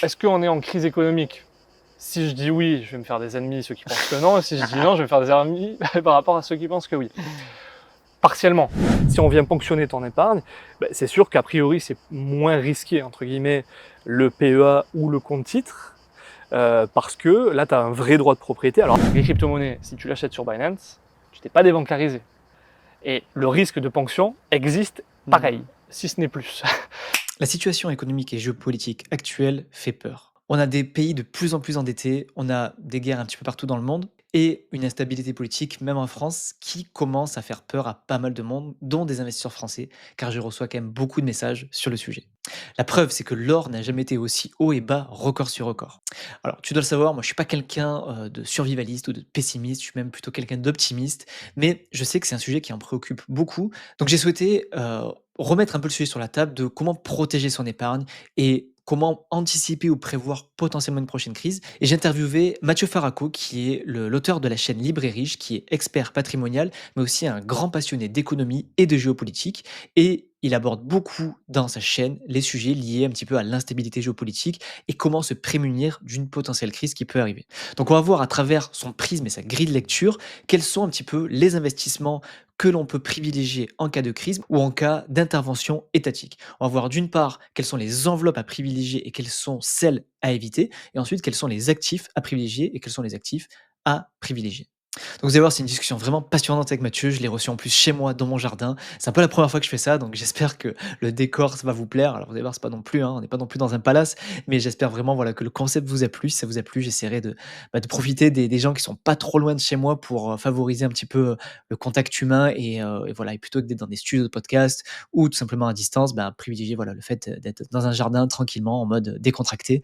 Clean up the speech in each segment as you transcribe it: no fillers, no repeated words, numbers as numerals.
est-ce qu'on est en crise économique? Si je dis oui, je vais me faire des ennemis, ceux qui pensent que non. Et si je dis non, je vais me faire des ennemis par rapport à ceux qui pensent que oui. Partiellement. Si on vient ponctionner ton épargne, c'est sûr qu'a priori, c'est moins risqué, entre guillemets, le PEA ou le compte titre, parce que là, tu as un vrai droit de propriété. Alors, les crypto-monnaies, si tu l'achètes sur Binance, tu t'es pas débancarisé. Et le risque de ponction existe pareil, si ce n'est plus. La situation économique et géopolitique actuelle fait peur. On a des pays de plus en plus endettés, on a des guerres un petit peu partout dans le monde et une instabilité politique, même en France, qui commence à faire peur à pas mal de monde, dont des investisseurs français, car je reçois quand même beaucoup de messages sur le sujet. La preuve, c'est que l'or n'a jamais été aussi haut et bas, record sur record. Alors, tu dois le savoir, moi je suis pas quelqu'un de survivaliste ou de pessimiste, je suis même plutôt quelqu'un d'optimiste, mais je sais que c'est un sujet qui en préoccupe beaucoup. Donc j'ai souhaité remettre un peu le sujet sur la table de comment protéger son épargne et comment anticiper ou prévoir potentiellement une prochaine crise. Et j'ai interviewé Mathieu Faraco, qui est l'auteur de la chaîne Libre et Riche, qui est expert patrimonial, mais aussi un grand passionné d'économie et de géopolitique. Et il aborde beaucoup dans sa chaîne les sujets liés un petit peu à l'instabilité géopolitique et comment se prémunir d'une potentielle crise qui peut arriver. Donc on va voir à travers son prisme et sa grille de lecture quels sont un petit peu les investissements que l'on peut privilégier en cas de crise ou en cas d'intervention étatique. On va voir d'une part quelles sont les enveloppes à privilégier et quelles sont celles à éviter, et ensuite quels sont les actifs à privilégier et quels sont les actifs à privilégier. Donc vous allez voir, c'est une discussion vraiment passionnante avec Mathieu. Je l'ai reçu en plus chez moi, dans mon jardin. C'est un peu la première fois que je fais ça, donc j'espère que le décor ça va vous plaire. Alors vous allez voir, c'est pas non plus, on n'est pas non plus dans un palace, mais j'espère vraiment voilà que le concept vous a plu. Si ça vous a plu, j'essaierai de profiter des gens qui sont pas trop loin de chez moi pour favoriser un petit peu le contact humain et voilà, et plutôt que d'être dans des studios de podcast ou tout simplement à distance, privilégier voilà le fait d'être dans un jardin tranquillement en mode décontracté.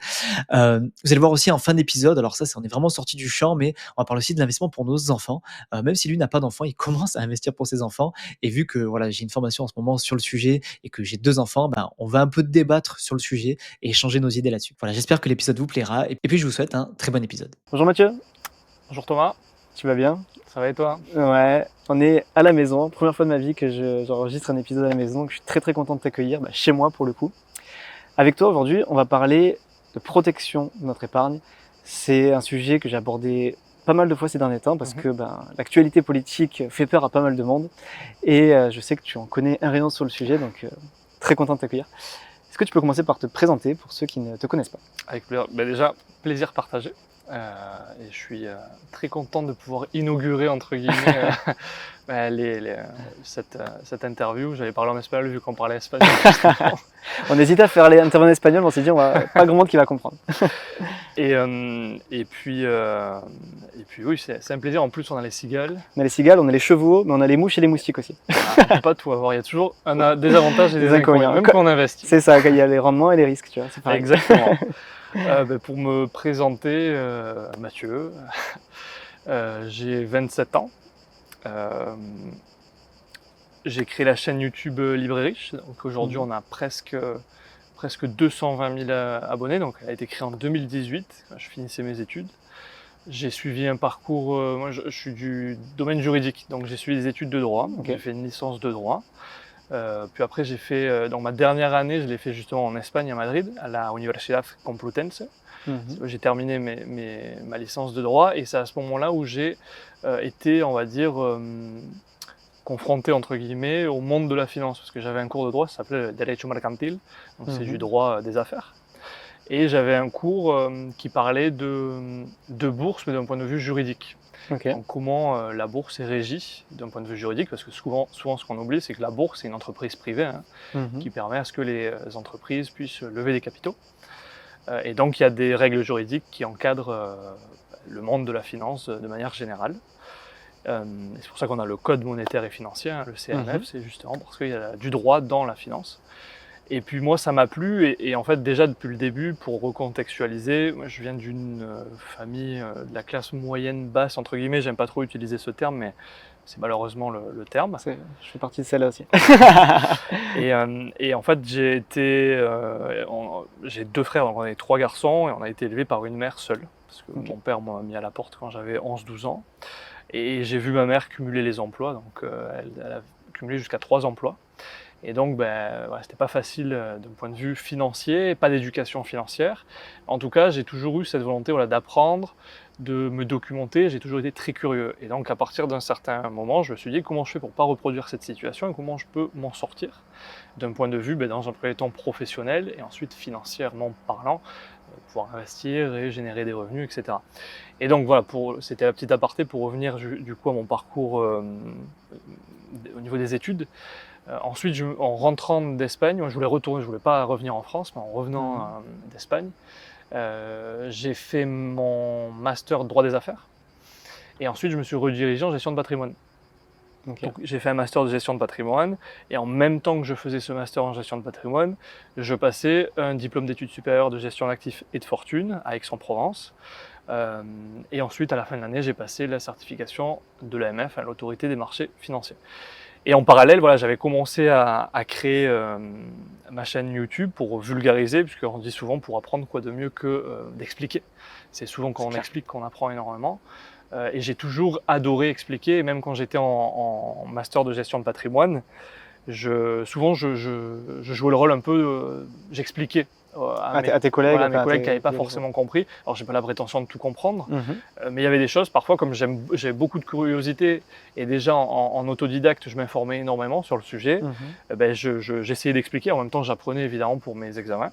Vous allez voir aussi en fin d'épisode, alors ça, on est vraiment sorti du champ, mais on va parler aussi de l'investissement pour nos enfants. Même si lui n'a pas d'enfants, il commence à investir pour ses enfants. Et vu que voilà, j'ai une formation en ce moment sur le sujet et que j'ai 2 enfants, on va un peu débattre sur le sujet et échanger nos idées là-dessus. Voilà, j'espère que l'épisode vous plaira. Et puis je vous souhaite un très bon épisode. Bonjour Mathieu, Bonjour Thomas, tu vas bien? ça va et toi? Ouais, on est à la maison, première fois de ma vie que j'enregistre un épisode à la maison, donc je suis très content de t'accueillir, chez moi pour le coup. Avec toi aujourd'hui, on va parler de protection de notre épargne. C'est un sujet que j'ai abordé pas mal de fois ces derniers temps parce que l'actualité politique fait peur à pas mal de monde et je sais que tu en connais un rayon sur le sujet, donc très content de t'accueillir. Est-ce que tu peux commencer par te présenter pour ceux qui ne te connaissent pas? Avec plaisir. Déjà, plaisir partagé. Et je suis très content de pouvoir inaugurer, entre guillemets, cette interview. J'allais parler en espagnol vu qu'on parlait espagnol. On hésitait à faire l'intervention en espagnol, mais on s'est dit, pas grand monde qui va comprendre. Et puis oui, c'est un plaisir. En plus, on a les cigales. On a les cigales, on a les chevaux, mais on a les mouches et les moustiques aussi. On ne peut pas tout avoir. Il y a toujours des avantages et des inconvénients, même quand on investit. C'est ça, il y a les rendements et les risques, tu vois. C'est pareil. Exactement. Pour me présenter, Mathieu, j'ai 27 ans. J'ai créé la chaîne YouTube Libre et Riche. Donc aujourd'hui, on a presque 220 000 abonnés. Donc elle a été créée en 2018, quand je finissais mes études. J'ai suivi un parcours, moi je suis du domaine juridique, donc j'ai suivi des études de droit. Okay. J'ai fait une licence de droit. Puis après, j'ai fait, donc ma dernière année, je l'ai fait justement en Espagne, à Madrid, à la Universidad Complutense. J'ai terminé ma licence de droit et c'est à ce moment-là où j'ai été, on va dire, confronté, entre guillemets, au monde de la finance. Parce que j'avais un cours de droit, ça s'appelait Derecho Mercantil, donc c'est du droit des affaires. Et j'avais un cours qui parlait de bourse, mais d'un point de vue juridique. Okay. Donc comment la bourse est régie d'un point de vue juridique, parce que souvent ce qu'on oublie, c'est que la bourse c'est une entreprise privée qui permet à ce que les entreprises puissent lever des capitaux. Et donc il y a des règles juridiques qui encadrent le monde de la finance de manière générale. C'est pour ça qu'on a le code monétaire et financier, le CMF, c'est justement parce qu'il y a du droit dans la finance. Et puis moi ça m'a plu et en fait déjà depuis le début, pour recontextualiser, moi je viens d'une famille de la classe moyenne basse entre guillemets, j'aime pas trop utiliser ce terme mais c'est malheureusement le terme. Je fais partie de celle-là aussi. et en fait j'ai 2 frères, donc on est 3 garçons et on a été élevés par une mère seule. Parce que mon père m'a mis à la porte quand j'avais 11-12 ans. Et j'ai vu ma mère cumuler les emplois, donc elle a cumulé jusqu'à 3 emplois. Et donc, voilà, c'était pas facile d'un point de vue financier, pas d'éducation financière. En tout cas, j'ai toujours eu cette volonté voilà, d'apprendre, de me documenter, j'ai toujours été très curieux. Et donc, à partir d'un certain moment, je me suis dit comment je fais pour pas reproduire cette situation et comment je peux m'en sortir d'un point de vue, dans un premier temps professionnel et ensuite financièrement parlant, pouvoir investir et générer des revenus, etc. Et donc voilà, c'était la petite aparté pour revenir du coup à mon parcours au niveau des études. Ensuite, en rentrant d'Espagne, moi, je voulais retourner, je voulais pas revenir en France, mais en revenant d'Espagne, j'ai fait mon master de droit des affaires. Et ensuite, je me suis redirigé en gestion de patrimoine. Okay. Donc, j'ai fait un master de gestion de patrimoine. Et en même temps que je faisais ce master en gestion de patrimoine, je passais un diplôme d'études supérieures de gestion d'actifs et de fortune à Aix-en-Provence. Et ensuite, à la fin de l'année, j'ai passé la certification de l'AMF, l'autorité des marchés financiers. Et en parallèle, voilà, j'avais commencé à créer ma chaîne YouTube pour vulgariser, puisqu'on dit souvent pour apprendre quoi de mieux que d'expliquer. C'est souvent quand on explique qu'on apprend énormément. Et j'ai toujours adoré expliquer, et même quand j'étais en master de gestion de patrimoine, souvent je jouais le rôle un peu, j'expliquais à tes collègues, voilà, mes collègues qui n'avaient pas forcément compris. Alors j'ai pas la prétention de tout comprendre, mais il y avait des choses parfois, comme j'avais beaucoup de curiosité et déjà en autodidacte je m'informais énormément sur le sujet, j'essayais d'expliquer, en même temps j'apprenais évidemment pour mes examens,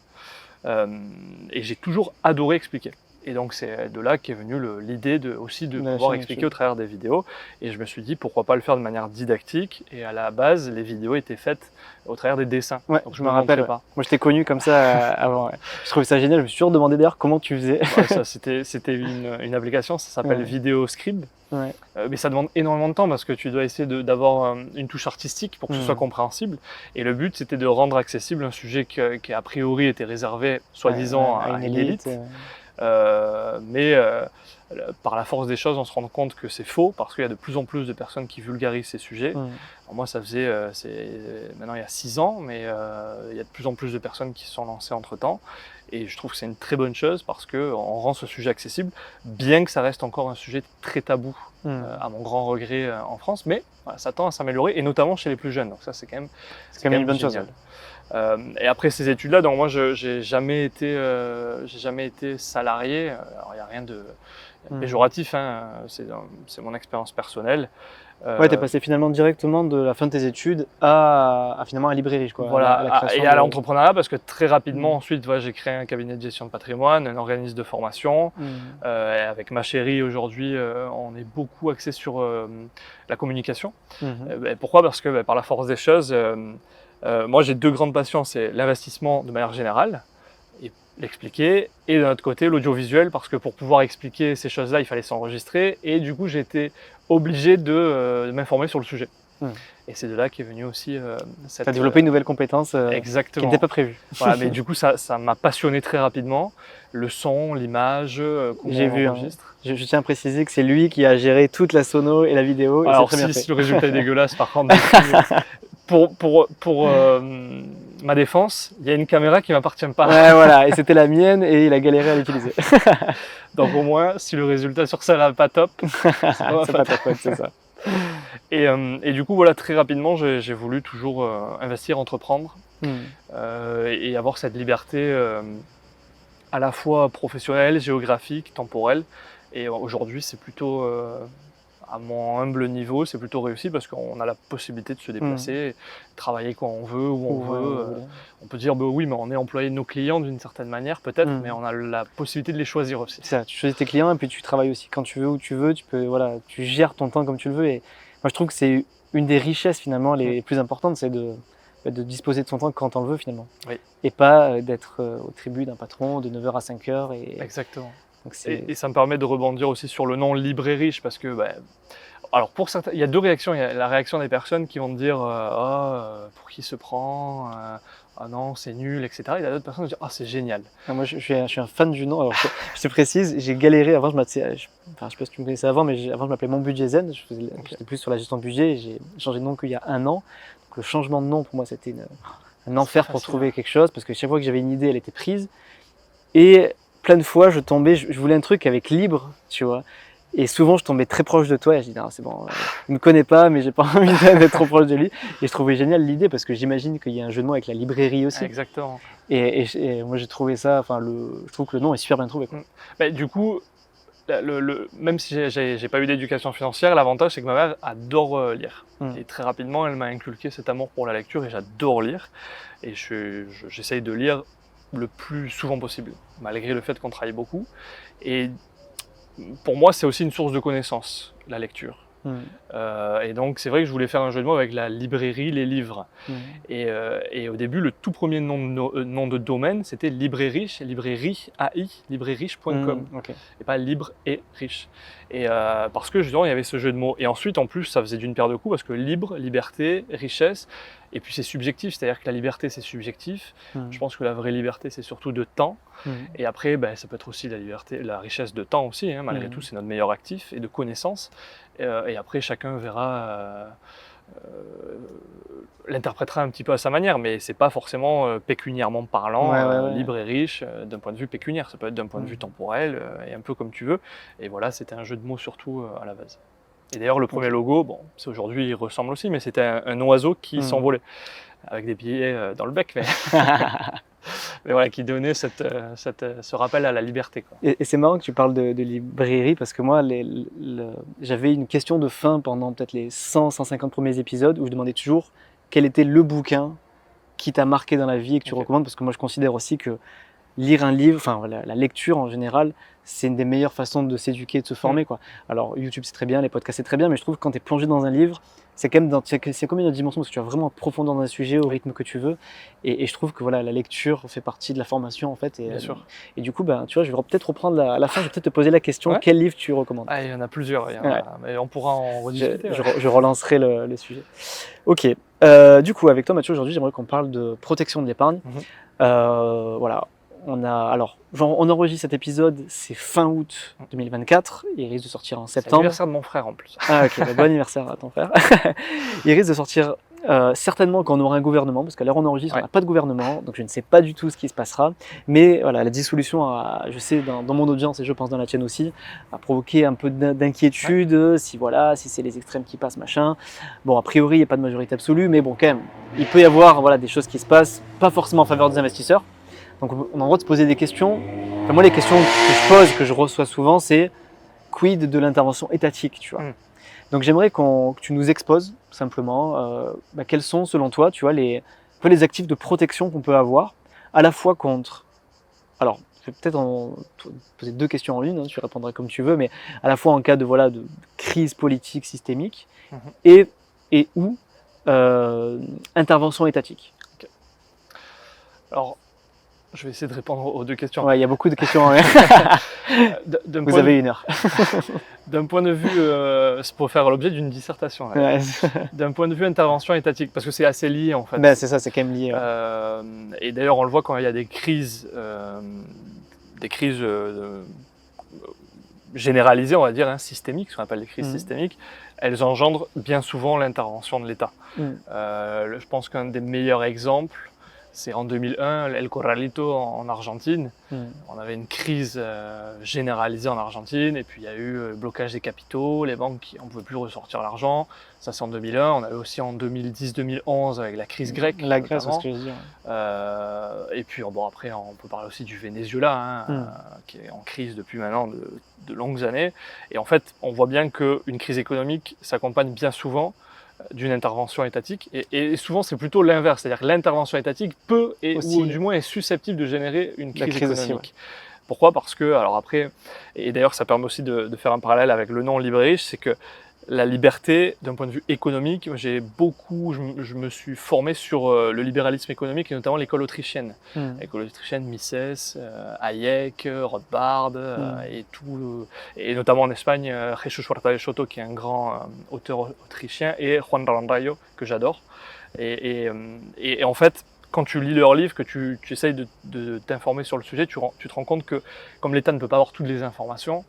et j'ai toujours adoré expliquer. Et donc c'est de là qu'est venue l'idée aussi de pouvoir expliquer au travers des vidéos. Et je me suis dit pourquoi pas le faire de manière didactique. Et à la base, les vidéos étaient faites au travers des dessins. Ouais, donc je me rappelle. Pas. Moi, je t'ai connu comme ça avant. Je trouvais ça génial. Je me suis toujours demandé d'ailleurs comment tu faisais. Ouais, ça, c'était une application. Ça s'appelle VideoScribe. Ouais. Mais ça demande énormément de temps parce que tu dois essayer d'avoir une touche artistique pour que ce soit compréhensible. Et le but, c'était de rendre accessible un sujet qui a priori était réservé, soi-disant, à une élite. Mais par la force des choses, on se rend compte que c'est faux parce qu'il y a de plus en plus de personnes qui vulgarisent ces sujets. Alors moi, ça faisait, maintenant il y a 6 ans, mais il y a de plus en plus de personnes qui se sont lancées entre-temps. Et je trouve que c'est une très bonne chose parce qu'on rend ce sujet accessible, bien que ça reste encore un sujet très tabou, à mon grand regret en France. Mais voilà, ça tend à s'améliorer, et notamment chez les plus jeunes. Donc ça, c'est quand même une bonne chose. Et après ces études-là, donc moi, j'ai jamais été salarié. Alors il n'y a rien de péjoratif, hein, c'est mon expérience personnelle. Ouais, tu es passé finalement directement de la fin de tes études à finalement à Librairie, quoi. Voilà, et à l'entrepreneuriat, parce que très rapidement ensuite, j'ai créé un cabinet de gestion de patrimoine, un organisme de formation. Avec ma chérie aujourd'hui, on est beaucoup axé sur la communication. Pourquoi ? Parce que par la force des choses, moi j'ai 2 grandes passions, c'est l'investissement de manière générale, et l'expliquer, et d'un autre côté l'audiovisuel, parce que pour pouvoir expliquer ces choses-là, il fallait s'enregistrer, et du coup j'ai été obligé de m'informer sur le sujet. Et c'est de là qu'est venue aussi cette... Tu as développé une nouvelle compétence exactement. Qui n'était pas prévue. Voilà, mais du coup ça m'a passionné très rapidement, le son, l'image, comment on enregistre. Je tiens à préciser que c'est lui qui a géré toute la sono et la vidéo. Alors si le résultat est dégueulasse par contre, pour ma défense, il y a une caméra qui ne m'appartient pas. Ouais, voilà, et c'était la mienne et il a galéré à l'utiliser. Donc au moins, si le résultat sur ça n'est pas top, c'est pas top, c'est ça. Et du coup, voilà, très rapidement, j'ai voulu toujours investir, entreprendre et avoir cette liberté à la fois professionnelle, géographique, temporelle. Et aujourd'hui, c'est plutôt... à mon humble niveau, c'est plutôt réussi parce qu'on a la possibilité de se déplacer, travailler quand on veut, où on veut. On peut dire, oui, mais on est employé de nos clients d'une certaine manière, peut-être, mais on a la possibilité de les choisir aussi. C'est ça, tu choisis tes clients et puis tu travailles aussi quand tu veux, où tu veux, tu gères ton temps comme tu le veux. Et moi, je trouve que c'est une des richesses finalement les plus importantes, c'est de disposer de son temps quand on le veut finalement. Oui. Et pas d'être au tribut d'un patron de 9h à 5h. Exactement. Donc et ça me permet de rebondir aussi sur le nom Librairie, parce que, alors pour certains, il y a 2 réactions. Il y a la réaction des personnes qui vont te dire pour qui se prend, ah non, c'est nul, etc. Et il y a d'autres personnes qui vont dire c'est génial. Moi, je suis un fan du nom. Alors, je te précise, j'ai galéré avant. Je sais pas si tu me connaissais avant, mais avant je m'appelais Mon Budget Zen. J'étais plus sur la gestion de budget. Et j'ai changé de nom qu'il y a 1 an. Donc le changement de nom pour moi c'était un enfer pour trouver quelque chose, parce que chaque fois que j'avais une idée, elle était prise. Et plein de fois, je tombais, je voulais un truc avec libre, tu vois. Et souvent, je tombais très proche de toi et je dis, non, c'est bon, il me connaît pas, mais j'ai pas envie d'être trop proche de lui. Et je trouvais génial l'idée parce que j'imagine qu'il y a un jeu de mots avec la librairie aussi. Exactement. Et moi, j'ai trouvé ça, enfin, je trouve que le nom est super bien trouvé, quoi. Mais du coup, même si j'ai pas eu d'éducation financière, l'avantage c'est que ma mère adore lire. Et très rapidement, elle m'a inculqué cet amour pour la lecture et j'adore lire. Et j'essaye de lire le plus souvent possible, malgré le fait qu'on travaille beaucoup. Et pour moi, c'est aussi une source de connaissances, la lecture. Et donc, c'est vrai que je voulais faire un jeu de mots avec la librairie, les livres. Et au début, le tout premier nom de domaine, c'était Librairie, librairie, AI, librairiche.com. Et pas libre et riche. Et parce que justement, il y avait ce jeu de mots. Et ensuite, en plus, ça faisait d'une paire de coups parce que libre, liberté, richesse. Et puis c'est subjectif, c'est-à-dire que la liberté, c'est subjectif. Je pense que la vraie liberté, c'est surtout de temps. Et après, ça peut être aussi la liberté, la richesse de temps aussi. Hein, malgré tout, c'est notre meilleur actif et de connaissances. Et après, chacun verra, l'interprétera un petit peu à sa manière, mais c'est pas forcément pécuniairement parlant, libre et riche d'un point de vue pécuniaire. Ça peut être d'un point de vue temporel et un peu comme tu veux. Et voilà, c'était un jeu de mots surtout à la base. Et d'ailleurs, le premier logo, bon, c'est aujourd'hui, il ressemble aussi, mais c'était un oiseau qui s'envolait avec des billets dans le bec. Mais voilà, qui donnait ce rappel à la liberté, quoi. Et c'est marrant que tu parles de librairie parce que moi, j'avais une question de fin pendant peut-être les 100-150 premiers épisodes où je demandais toujours quel était le bouquin qui t'a marqué dans la vie et que tu recommandes, parce que moi je considère aussi que lire un livre, enfin la lecture en général, c'est une des meilleures façons de s'éduquer et de se former, quoi. Alors YouTube c'est très bien, les podcasts c'est très bien, mais je trouve que quand tu es plongé dans un livre, c'est quand même c'est comme une autre dimension parce que tu vas vraiment en profondeur dans un sujet au rythme que tu veux. Et je trouve que voilà, la lecture fait partie de la formation en fait. Bien sûr. Et du coup, tu vois, je vais peut-être reprendre à la fin, je vais peut-être te poser la question, quel livre tu recommandes? Il y en a plusieurs, mais on pourra en rediscuter. Je relancerai le sujet. Ok. Du coup, avec toi Mathieu, aujourd'hui, j'aimerais qu'on parle de protection de l'épargne. Voilà. On enregistre cet épisode, c'est fin août 2024, il risque de sortir en septembre. C'est l'anniversaire de mon frère en plus. Ah ok, bon anniversaire à ton frère. Il risque de sortir certainement quand on aura un gouvernement, parce qu'à l'heure où on enregistre, on n'a pas de gouvernement, donc je ne sais pas du tout ce qui se passera. Mais voilà, la dissolution, je sais dans mon audience et je pense dans la tienne aussi, a provoqué un peu d'inquiétude, si c'est les extrêmes qui passent, machin. Bon, a priori, il n'y a pas de majorité absolue, mais bon, quand même, il peut y avoir des choses qui se passent, pas forcément en faveur des investisseurs. Donc on a le droit de se poser des questions. Enfin, moi, les questions que je pose, que je reçois souvent, c'est quid de l'intervention étatique, tu vois. Donc j'aimerais que tu nous exposes simplement quels sont, selon toi, tu vois, les actifs de protection qu'on peut avoir, à la fois contre. Alors, je vais peut-être poser deux questions en une, hein, tu répondras comme tu veux, mais à la fois en cas de crise politique systémique et ou intervention étatique. Alors, je vais essayer de répondre aux deux questions. Ouais, il y a beaucoup de questions. Vous avez 1 heure. D'un point de vue, c'est pour faire l'objet d'une dissertation. D'un point de vue intervention étatique, parce que c'est assez lié en fait. C'est ça, c'est quand même lié. Et d'ailleurs, on le voit quand il y a des crises généralisées, on va dire, systémiques, ce qu'on appelle les crises systémiques, elles engendrent bien souvent l'intervention de l'État. Je pense qu'un des meilleurs exemples, c'est en 2001, El Corralito en Argentine. On avait une crise généralisée en Argentine et puis il y a eu le blocage des capitaux, les banques qui n'en pouvaient plus ressortir l'argent. Ça c'est en 2001. On avait aussi en 2010-2011 avec la crise grecque. La Grèce, c'est ce que je veux dire. Et puis après on peut parler aussi du Venezuela qui est en crise depuis maintenant de longues années. Et en fait on voit bien qu'une crise économique s'accompagne bien souvent d'une intervention étatique et souvent c'est plutôt l'inverse, c'est-à-dire que l'intervention étatique peut ou du moins est susceptible de générer une crise économique. Aussi, Pourquoi ? Parce que, alors après, et d'ailleurs ça permet aussi de faire un parallèle avec le nom libre-riche, c'est que la liberté, d'un point de vue économique, je me suis formé sur le libéralisme économique et notamment l'école autrichienne. L'école autrichienne, Mises, Hayek, Rothbard et notamment en Espagne, Jesus Huerta qui est un grand auteur autrichien, et Juan Randayo que j'adore. Et en fait, quand tu lis leurs livres, que tu essayes de t'informer sur le sujet, tu te rends compte que comme l'État ne peut pas avoir toutes les informations,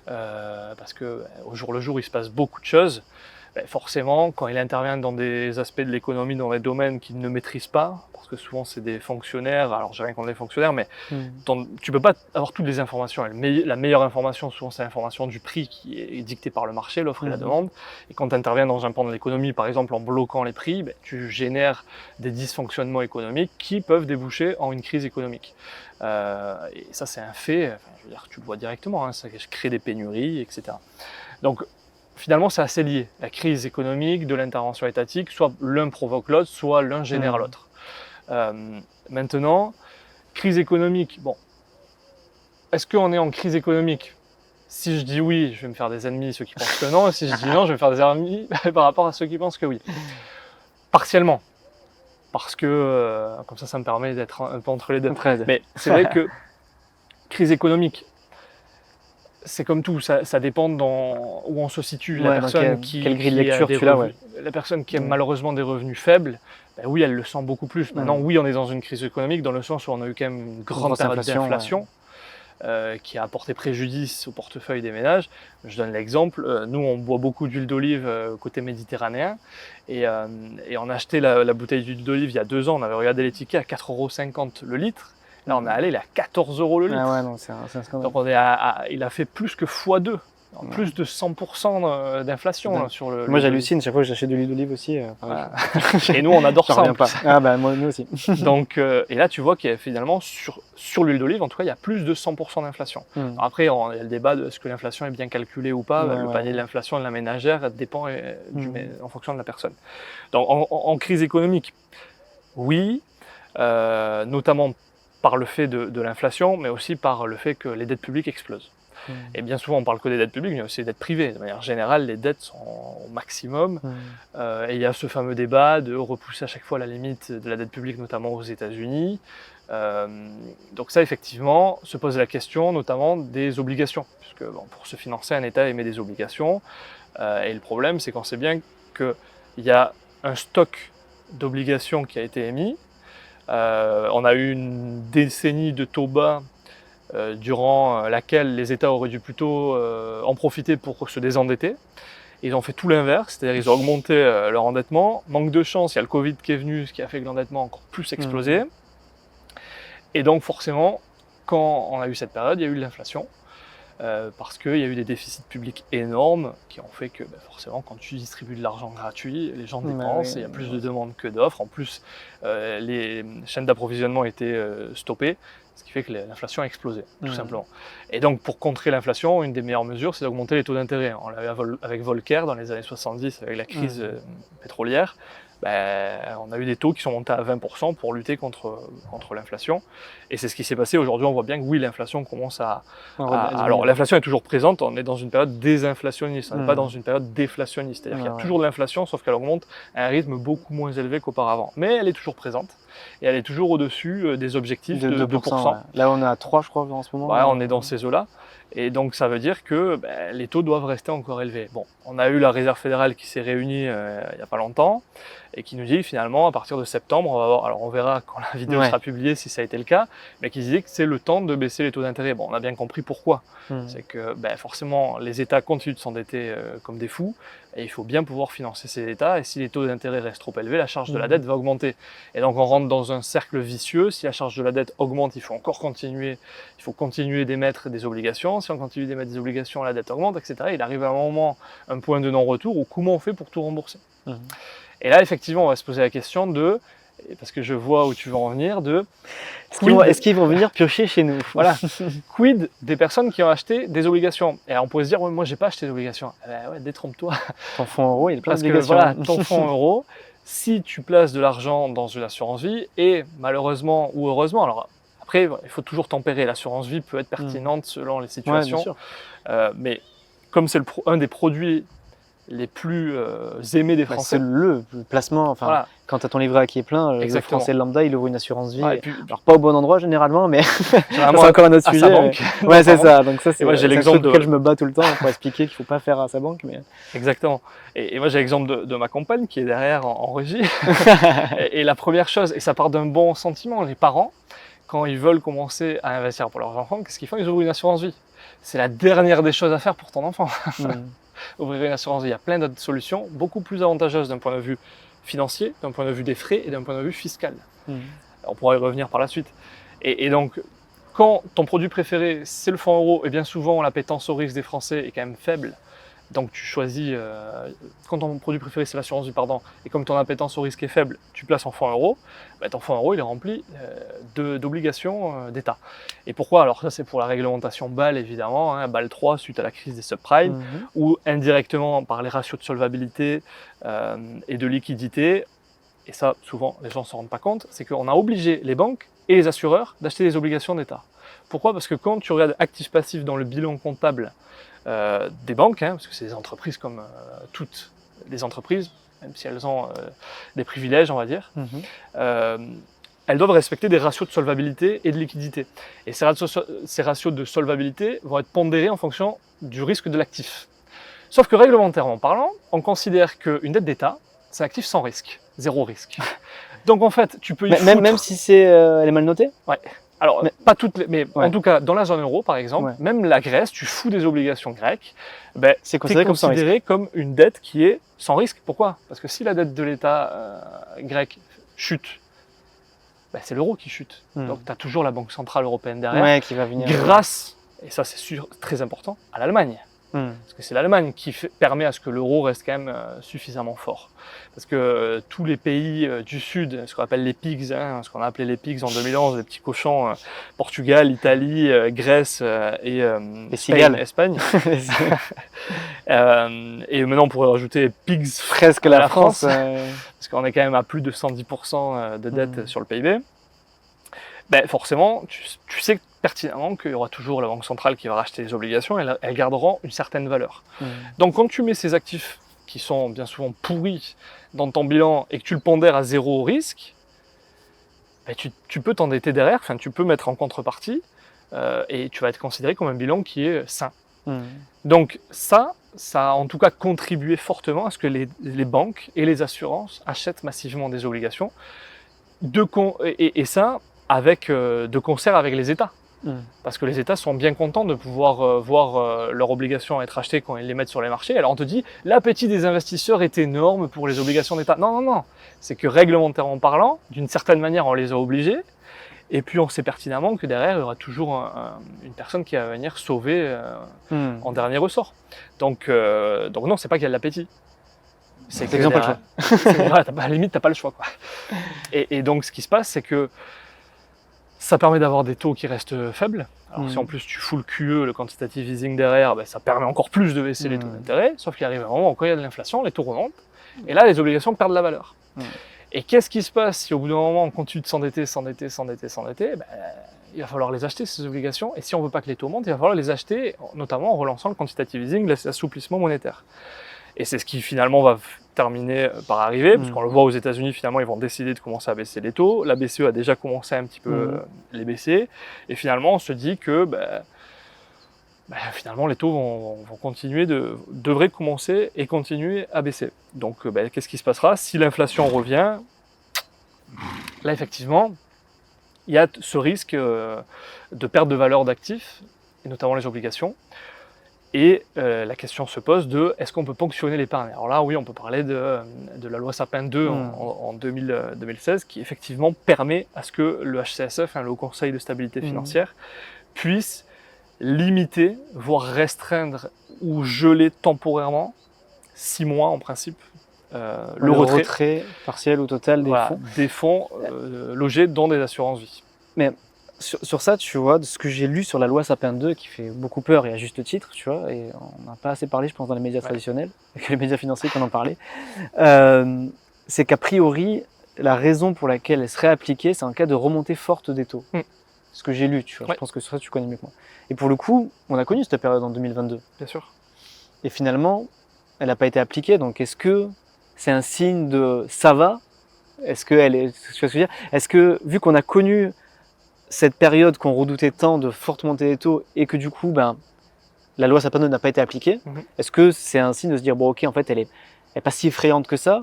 parce qu'au jour le jour il se passe beaucoup de choses, forcément, quand il intervient dans des aspects de l'économie, dans des domaines qu'il ne maîtrise pas, parce que souvent c'est des fonctionnaires, alors j'ai rien contre les fonctionnaires, mais tu peux pas avoir toutes les informations. Et la meilleure information, souvent c'est l'information du prix qui est dictée par le marché, l'offre et la demande. Et quand tu interviens dans un pan de l'économie, par exemple en bloquant les prix, tu génères des dysfonctionnements économiques qui peuvent déboucher en une crise économique. Et ça c'est un fait, je veux dire, tu le vois directement, hein, ça crée des pénuries, etc. Donc finalement c'est assez lié. La crise économique, de l'intervention étatique, soit l'un provoque l'autre, soit l'un génère l'autre. Maintenant, crise économique, bon, est-ce qu'on est en crise économique? Si je dis oui, je vais me faire des ennemis, ceux qui pensent que non, et si je dis non, je vais me faire des ennemis par rapport à ceux qui pensent que oui. Partiellement, parce que comme ça me permet d'être un peu entre les deux. Mais c'est vrai que crise économique, c'est comme tout, ça dépend où on se situe. La personne quelle grille de lecture tu l'as, la personne qui a malheureusement des revenus faibles, ben oui, elle le sent beaucoup plus. Maintenant, oui, on est dans une crise économique dans le sens où on a eu quand même une grande période d'inflation qui a apporté préjudice au portefeuille des ménages. Je donne l'exemple, nous on boit beaucoup d'huile d'olive côté méditerranéen et on a acheté la bouteille d'huile d'olive il y a 2 ans, on avait regardé l'étiquette à 4,50 € le litre. Là, on est allé à 14 € le litre. Ah ouais, non, c'est un scandale. Donc il a fait plus que x2. Plus de 100% d'inflation sur le. Moi j'hallucine, chaque fois que j'achète de l'huile d'olive aussi. Et nous on adore ça. Reviens pas. Ah bah moi nous aussi. Donc, et là tu vois qu'il y a finalement sur l'huile d'olive, en tout cas il y a plus de 100% d'inflation. Après il y a le débat de est-ce que l'inflation est bien calculée ou pas. Le panier de l'inflation de la ménagère dépend en fonction de la personne. Donc en crise économique, oui, notamment par le fait de l'inflation, mais aussi par le fait que les dettes publiques explosent. Et bien souvent, on parle que des dettes publiques, mais aussi des dettes privées. De manière générale, les dettes sont au maximum. Et il y a ce fameux débat de repousser à chaque fois la limite de la dette publique, notamment aux États-Unis. Donc ça, effectivement, se pose la question notamment des obligations. Puisque pour se financer, un État émet des obligations. Et le problème, c'est qu'on sait bien qu'il y a un stock d'obligations qui a été émis. On a eu une décennie de taux bas durant laquelle les États auraient dû plutôt en profiter pour se désendetter. Ils ont fait tout l'inverse, c'est-à-dire ils ont augmenté leur endettement. Manque de chance, il y a le Covid qui est venu, ce qui a fait que l'endettement a encore plus explosé. Et donc forcément, quand on a eu cette période, il y a eu de l'inflation. Parce qu'il y a eu des déficits publics énormes qui ont fait que forcément quand tu distribues de l'argent gratuit, les gens dépensent et il y a plus de demandes que d'offres. En plus, les chaînes d'approvisionnement étaient stoppées, ce qui fait que l'inflation a explosé, tout simplement. Et donc pour contrer l'inflation, une des meilleures mesures, c'est d'augmenter les taux d'intérêt. On l'avait avec Volcker dans les années 70 avec la crise pétrolière. On a eu des taux qui sont montés à 20% pour lutter contre l'inflation. Et c'est ce qui s'est passé. Aujourd'hui, on voit bien que oui, l'inflation commence alors l'inflation est toujours présente, on est dans une période désinflationniste, on n'est pas dans une période déflationniste. C'est-à-dire qu'il y a toujours de l'inflation, sauf qu'elle augmente à un rythme beaucoup moins élevé qu'auparavant. Mais elle est toujours présente. Et elle est toujours au-dessus des objectifs de 2%. Là, on est à 3, je crois, en ce moment. On est dans ces eaux-là. Et donc, ça veut dire que les taux doivent rester encore élevés. Bon, on a eu la Réserve fédérale qui s'est réunie il n'y a pas longtemps et qui nous dit finalement, à partir de septembre, on va voir, alors on verra quand la vidéo sera publiée si ça a été le cas, mais qui disait que c'est le temps de baisser les taux d'intérêt. Bon, on a bien compris pourquoi. C'est que forcément, les États continuent de s'endetter comme des fous et il faut bien pouvoir financer ces États. Et si les taux d'intérêt restent trop élevés, la charge de la dette va augmenter. Et donc, on rentre dans un cercle vicieux. Si la charge de la dette augmente, il faut encore continuer. Il faut continuer d'émettre des obligations. Si on continue d'émettre des obligations, la dette augmente, etc. Il arrive à un moment, un point de non-retour où comment on fait pour tout rembourser. Et là, effectivement, on va se poser la question parce que je vois où tu veux en venir, est-ce qu'ils vont venir piocher chez nous? Voilà. Quid des personnes qui ont acheté des obligations? Et alors on pourrait se dire, moi j'ai pas acheté d'obligations. Détrompe-toi. Ton fonds euro, il est plein d'obligations. Parce que ton fonds euro, si tu places de l'argent dans une assurance vie, et malheureusement ou heureusement, alors après, il faut toujours tempérer. L'assurance vie peut être pertinente selon les situations. Mais comme c'est un des produits les plus aimés des Français. C'est le placement, quand tu as ton livret A qui est plein, le Français lambda, il ouvre une assurance vie. Alors pas au bon endroit généralement, mais c'est encore un autre sujet. Sa banque. Ouais, c'est ça. Donc ça, c'est l'exemple lequel je me bats tout le temps pour expliquer qu'il ne faut pas faire à sa banque. Mais... Exactement. Et moi, j'ai l'exemple de ma compagne qui est derrière en régie. et la première chose, et ça part d'un bon sentiment, les parents, quand ils veulent commencer à investir pour leurs enfants, qu'est-ce qu'ils font? Ils ouvrent une assurance vie. C'est la dernière des choses à faire pour ton enfant. ouvrir une assurance vie. Il y a plein d'autres solutions, beaucoup plus avantageuses d'un point de vue financier, d'un point de vue des frais et d'un point de vue fiscal. On pourra y revenir par la suite. Et donc, quand ton produit préféré, c'est le fonds euro, et bien souvent l'appétence au risque des Français est quand même faible, donc tu choisis, quand ton produit préféré c'est l'assurance vie, pardon, et comme ton appétence au risque est faible, tu places en fonds euro, ton fonds euro il est rempli d'obligations d'État. Et pourquoi? Alors ça c'est pour la réglementation BAL évidemment, hein, BAL 3 suite à la crise des subprimes, ou indirectement par les ratios de solvabilité et de liquidité. Et ça, souvent, les gens ne s'en rendent pas compte, c'est qu'on a obligé les banques et les assureurs d'acheter des obligations d'État. Pourquoi? Parce que quand tu regardes actifs-passifs dans le bilan comptable des banques, hein, parce que c'est des entreprises comme toutes les entreprises, même si elles ont des privilèges, on va dire, elles doivent respecter des ratios de solvabilité et de liquidité. Et ces ratios de solvabilité vont être pondérés en fonction du risque de l'actif. Sauf que réglementairement parlant, on considère qu'une dette d'État, c'est un actif sans risque, zéro risque. Donc en fait, tu peux y même si elle est mal notée? Ouais. Alors, pas toutes mais en tout cas, dans la zone euro, par exemple, même la Grèce, tu fous des obligations grecques, c'est considéré comme une dette qui est sans risque. Pourquoi? Parce que si la dette de l'État grec chute, c'est l'euro qui chute. Donc tu as toujours la Banque Centrale Européenne derrière, qui va venir grâce, et ça c'est sûr, très important, à l'Allemagne. Parce que c'est l'Allemagne qui permet à ce que l'euro reste quand même suffisamment fort. Parce que tous les pays du Sud, ce qu'on appelle les pigs, hein, ce qu'on a appelé les pigs en 2011, les petits cochons, Portugal, Italie, Grèce et Espagne. Et maintenant on pourrait rajouter pigs presque la France. Parce qu'on est quand même à plus de 110% de dette sur le PIB. Forcément, tu sais pertinemment qu'il y aura toujours la Banque centrale qui va racheter les obligations et elles garderont une certaine valeur. Donc quand tu mets ces actifs qui sont bien souvent pourris dans ton bilan et que tu le pondères à zéro risque, tu peux t'endetter derrière, tu peux mettre en contrepartie et tu vas être considéré comme un bilan qui est sain. Donc ça a en tout cas contribué fortement à ce que les banques et les assurances achètent massivement des obligations et ça de concert avec les États. Parce que les États sont bien contents de pouvoir voir leurs obligations être achetées quand ils les mettent sur les marchés. Alors on te dit, l'appétit des investisseurs est énorme pour les obligations d'État. Non. C'est que réglementairement parlant, d'une certaine manière, on les a obligés. Et puis on sait pertinemment que derrière, il y aura toujours une personne qui va venir sauver en dernier ressort. Donc non, c'est pas qu'il y a de l'appétit. C'est qu'ils n'ont pas le choix. À la limite, t'as pas le choix, quoi. Et donc ce qui se passe, c'est que ça permet d'avoir des taux qui restent faibles. Alors si en plus tu fous le QE, le quantitative easing derrière, ça permet encore plus de baisser les taux d'intérêt, sauf qu'il arrive un moment où quand il y a de l'inflation, les taux remontent, et là les obligations perdent de la valeur. Et qu'est-ce qui se passe si au bout d'un moment on continue de s'endetter, il va falloir les acheter ces obligations, et si on veut pas que les taux montent, il va falloir les acheter, notamment en relançant le quantitative easing, l'assouplissement monétaire. Et c'est ce qui finalement va terminer par arriver, parce qu'on le voit aux États-Unis, finalement, ils vont décider de commencer à baisser les taux. La BCE a déjà commencé un petit peu les baisser. Et finalement, on se dit que finalement, les taux vont continuer devraient commencer et continuer à baisser. Donc, qu'est-ce qui se passera? Si l'inflation revient, là, effectivement, il y a ce risque de perte de valeur d'actifs, et notamment les obligations. Et la question se pose de est-ce qu'on peut ponctionner l'épargne? Alors là, oui, on peut parler de la loi Sapin 2 en 2016 qui effectivement permet à ce que le HCSF, le Haut Conseil de stabilité financière, puisse limiter, voire restreindre ou geler temporairement, 6 mois en principe, le retrait partiel ou total des fonds logés dans des assurances vie. Mais sur ça, tu vois, de ce que j'ai lu sur la loi Sapin 2, qui fait beaucoup peur et à juste titre, tu vois, et on n'a pas assez parlé, je pense, dans les médias traditionnels, avec les médias financiers qu'on en parlait, c'est qu'a priori, la raison pour laquelle elle serait appliquée, c'est en cas de remontée forte des taux. Ce que j'ai lu, tu vois, je pense que sur ça, tu connais mieux que moi. Et pour le coup, on a connu cette période en 2022. Bien sûr. Et finalement, elle n'a pas été appliquée, donc est-ce que c'est un signe de ça va? Est-ce que est-ce que, vu qu'on a connu cette période qu'on redoutait tant de forte montée des taux et que du coup, la loi Sapin 2 n'a pas été appliquée, est-ce que c'est un signe de se dire, bon ok, en fait, elle est pas si effrayante que ça?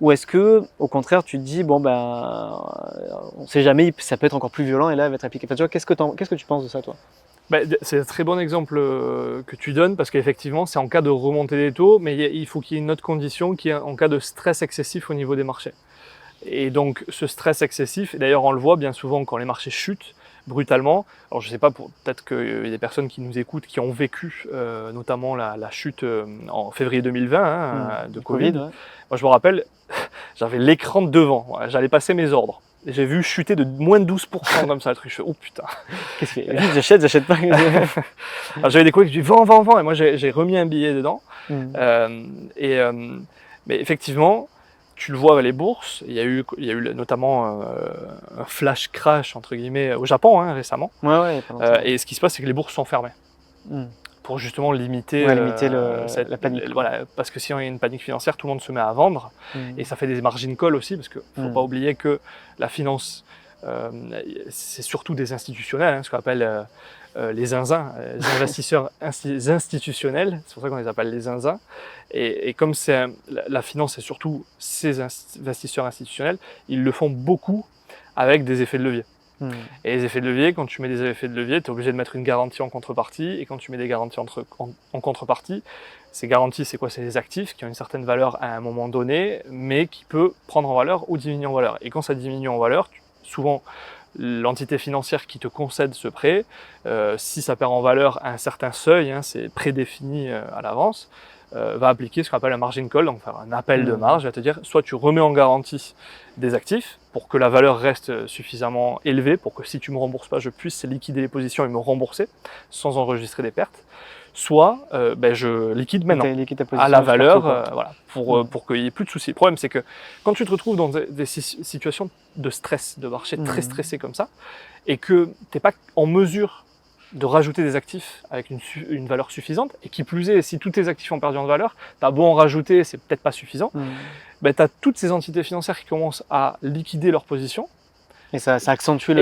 Ou est-ce que, au contraire, tu te dis, on sait jamais, ça peut être encore plus violent et là, elle va être appliquée. Enfin, tu vois, qu'est-ce que tu penses de ça, toi? C'est un très bon exemple que tu donnes parce qu'effectivement, c'est en cas de remontée des taux, mais il faut qu'il y ait une autre condition qui est en cas de stress excessif au niveau des marchés. Et donc, ce stress excessif, et d'ailleurs, on le voit bien souvent quand les marchés chutent brutalement. Alors, je ne sais pas, peut-être qu'il y a des personnes qui nous écoutent qui ont vécu notamment la chute en février 2020 de Covid. Ouais. Moi, je me rappelle, j'avais l'écran devant, voilà, j'allais passer mes ordres. Et j'ai vu chuter de moins de 12% comme ça le truc. Je fais, oh putain. Qu'est-ce que vite, j'achète pas. Alors, j'avais des collègues qui disaient vends. Et moi, j'ai remis un billet dedans. Mais effectivement, tu le vois avec les bourses. Il y a eu notamment un flash crash, entre guillemets, au Japon récemment. Ouais, et ce qui se passe, c'est que les bourses sont fermées. Pour justement limiter, la panique. Voilà, parce que si on a une panique financière, tout le monde se met à vendre et ça fait des margin calls aussi, parce qu'il ne faut pas oublier que la finance, c'est surtout des institutionnels, ce qu'on appelle les zinzins, les investisseurs institutionnels, c'est pour ça qu'on les appelle les zinzins. Et comme la finance, c'est surtout ces investisseurs institutionnels, ils le font beaucoup avec des effets de levier. Et les effets de levier, quand tu mets des effets de levier, tu es obligé de mettre une garantie en contrepartie. Et quand tu mets des garanties en contrepartie, ces garanties, c'est quoi? C'est des actifs qui ont une certaine valeur à un moment donné, mais qui peut prendre en valeur ou diminuer en valeur. Et quand ça diminue en valeur, souvent, l'entité financière qui te concède ce prêt, si ça perd en valeur à un certain seuil, c'est prédéfini à l'avance, va appliquer ce qu'on appelle un margin call, donc faire un appel de marge, va te dire soit tu remets en garantie des actifs pour que la valeur reste suffisamment élevée, pour que si tu ne me rembourses pas, je puisse liquider les positions et me rembourser sans enregistrer des pertes, soit je liquide maintenant à la valeur voilà, pour qu'il n'y ait plus de soucis. Le problème, c'est que quand tu te retrouves dans des situations de stress, de marché très stressé comme ça, et que tu n'es pas en mesure de rajouter des actifs avec une valeur suffisante, et qui plus est, si tous tes actifs ont perdu en valeur, tu as beau en rajouter, c'est peut-être pas suffisant, tu as toutes ces entités financières qui commencent à liquider leurs positions. Et ça accentue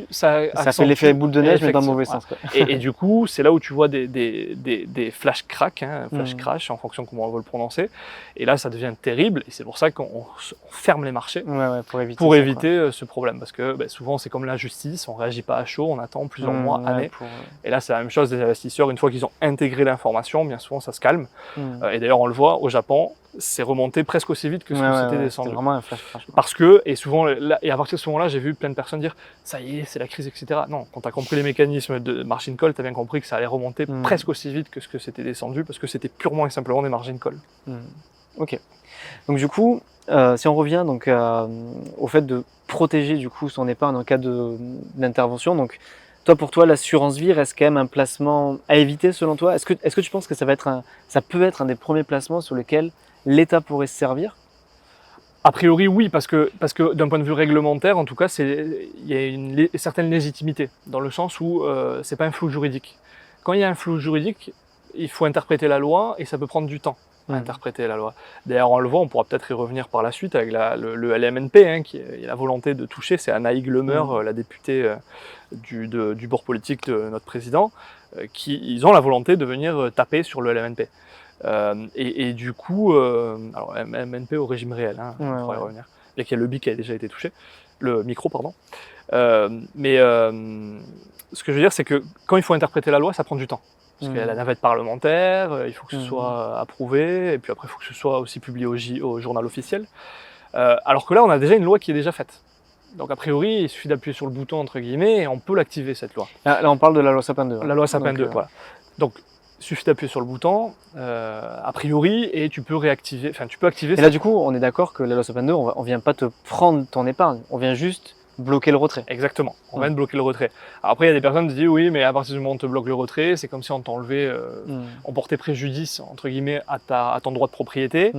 ça fait l'effet boule de neige, mais dans le mauvais sens. Et du coup, c'est là où tu vois des flash crack, flash crash, en fonction de comment on veut le prononcer. Et là, ça devient terrible. Et c'est pour ça qu'on ferme les marchés pour éviter ce problème. Parce que souvent, c'est comme la justice, on ne réagit pas à chaud, on attend plusieurs mois, années. Et là, c'est la même chose des investisseurs. Une fois qu'ils ont intégré l'information, bien souvent, ça se calme. Et d'ailleurs, on le voit au Japon, c'est remonté presque aussi vite que ce que c'était descendu. C'est vraiment un flash crash. Parce que, et à partir de ce moment-là, j'ai vu plein de personnes dire ça y est, c'est la crise, etc. Non, quand tu as compris les mécanismes de margin call, tu as bien compris que ça allait remonter presque aussi vite que ce que c'était descendu, parce que c'était purement et simplement des margin call. Ok. Donc du coup, si on revient donc au fait de protéger du coup son épargne en cas d'intervention, donc pour toi, l'assurance vie reste quand même un placement à éviter selon toi. Est-ce que tu penses que ça peut être un des premiers placements sur lesquels l'État pourrait se servir? A priori, oui, parce que d'un point de vue réglementaire, en tout cas, il y a une certaine légitimité, dans le sens où c'est pas un flou juridique. Quand il y a un flou juridique, il faut interpréter la loi et ça peut prendre du temps à interpréter la loi. D'ailleurs, on le voit, on pourra peut-être y revenir par la suite avec le LMNP, qui a la volonté de toucher, c'est Anaïg Lemer, la députée du bord politique de notre président, ils ont la volonté de venir taper sur le LMNP. Et du coup, alors MNP au régime réel, on pourra y revenir, bien qu'il y a le BIC qui a déjà été touché, le micro, pardon. Mais ce que je veux dire, c'est que quand il faut interpréter la loi, ça prend du temps. Parce qu'il y a la navette parlementaire, il faut que ce soit approuvé, et puis après, il faut que ce soit aussi publié au journal officiel. Alors que là, on a déjà une loi qui est déjà faite. Donc a priori, il suffit d'appuyer sur le bouton, entre guillemets, et on peut l'activer, cette loi. Là, on parle de la loi Sapin 2. La loi Sapin 2, voilà. Donc, il suffit d'appuyer sur le bouton, a priori, et tu peux réactiver, tu peux activer. Et là, du coup, on est d'accord que la loi Sapin 2, on vient pas te prendre ton épargne, on vient juste bloquer le retrait. Exactement, on vient de bloquer le retrait. Alors après, il y a des personnes qui disent oui, mais à partir du moment où on te bloque le retrait, c'est comme si on t'enlevait, on portait préjudice, entre guillemets, à ton droit de propriété.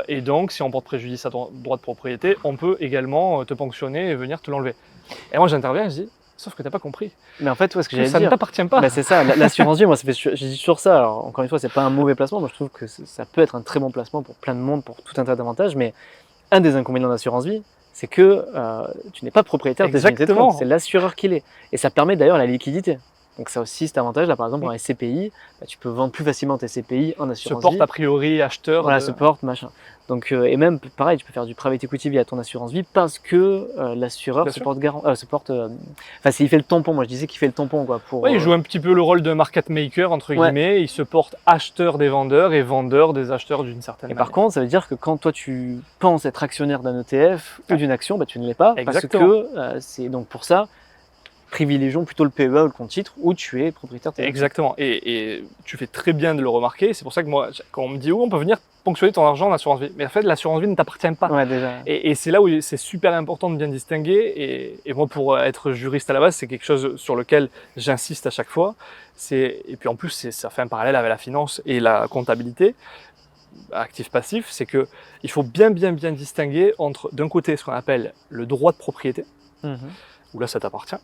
Et donc, si on porte préjudice à ton droit de propriété, on peut également te ponctionner et venir te l'enlever. Et moi, j'interviens et je dis, sauf que tu n'as pas compris. Mais en fait, ce que j'allais dire, ça ne t'appartient pas. C'est ça, l'assurance vie, moi, j'ai dit toujours ça. Alors, encore une fois, c'est pas un mauvais placement. Moi, je trouve que ça peut être un très bon placement pour plein de monde, pour tout un tas d'avantages. Mais un des inconvénients d'assurance vie, c'est que tu n'es pas propriétaire de tes unités de compte. C'est l'assureur qui l'est. Et ça permet d'ailleurs la liquidité. Donc ça a aussi cet avantage-là. Par exemple, en SCPI, bah, tu peux vendre plus facilement tes SCPI en assurance Support vie. a priori, acheteur. Voilà, support, machin. Donc, et même, pareil, tu peux faire du private equity via ton assurance vie parce que l'assureur Bien se sûr. porte garant. Enfin, il fait le tampon. Moi, je disais qu'il fait le tampon, quoi. Pour, Ouais, il joue un petit peu le rôle de market maker, entre Ouais. guillemets. Il se porte acheteur des vendeurs et vendeur des acheteurs d'une certaine Et manière. par contre, ça veut dire que quand toi, tu penses être actionnaire d'un ETF ou d'une action, bah, tu ne l'es pas. Exactement. Parce que c'est donc pour ça, privilégions plutôt le PEA ou le compte titre où tu es propriétaire de tes actions. Exactement. Et tu fais très bien de le remarquer. C'est pour ça que moi, quand on me dit, on peut venir ponctionner ton argent en assurance vie. Mais en fait, l'assurance vie ne t'appartient pas. Ouais, déjà. Et c'est là où c'est super important de bien distinguer. Et moi, pour être juriste à la base, c'est quelque chose sur lequel j'insiste à chaque fois. Et puis en plus, ça fait un parallèle avec la finance et la comptabilité, actif-passif. C'est qu'il faut bien distinguer entre, d'un côté, ce qu'on appelle le droit de propriété, Mhm. où là, ça t'appartient.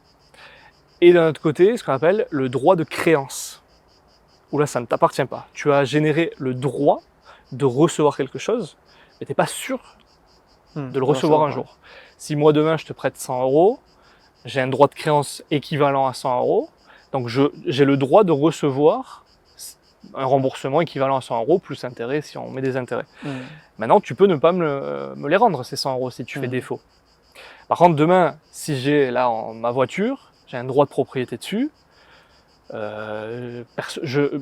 Et d'un autre côté, ce qu'on appelle le droit de créance, où là, ça ne t'appartient pas. Tu as généré le droit de recevoir quelque chose, mais tu n'es pas sûr de le recevoir un jour. Si moi, demain, je te prête 100 €, j'ai un droit de créance équivalent à 100 €, donc j'ai le droit de recevoir un remboursement équivalent à 100 € plus intérêt si on met des intérêts. Mhm. Maintenant, tu peux ne pas me les rendre, ces 100 € si tu fais défaut. Par contre, demain, si j'ai là ma voiture, j'ai un droit de propriété dessus,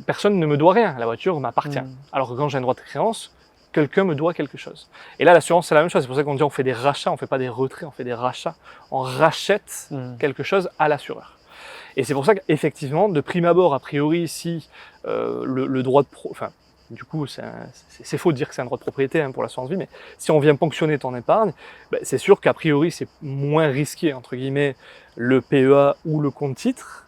personne ne me doit rien, la voiture m'appartient. Alors que quand j'ai un droit de créance, quelqu'un me doit quelque chose. Et là, l'assurance, c'est la même chose. C'est pour ça qu'on dit on fait des rachats, on ne fait pas des retraits, on fait des rachats. On rachète quelque chose à l'assureur. Et c'est pour ça qu'effectivement, de prime abord, a priori, si le droit de du coup, c'est faux de dire que c'est un droit de propriété pour l'assurance vie, mais si on vient ponctionner ton épargne, ben, c'est sûr qu'a priori, c'est moins risqué, entre guillemets, le PEA ou le compte titre,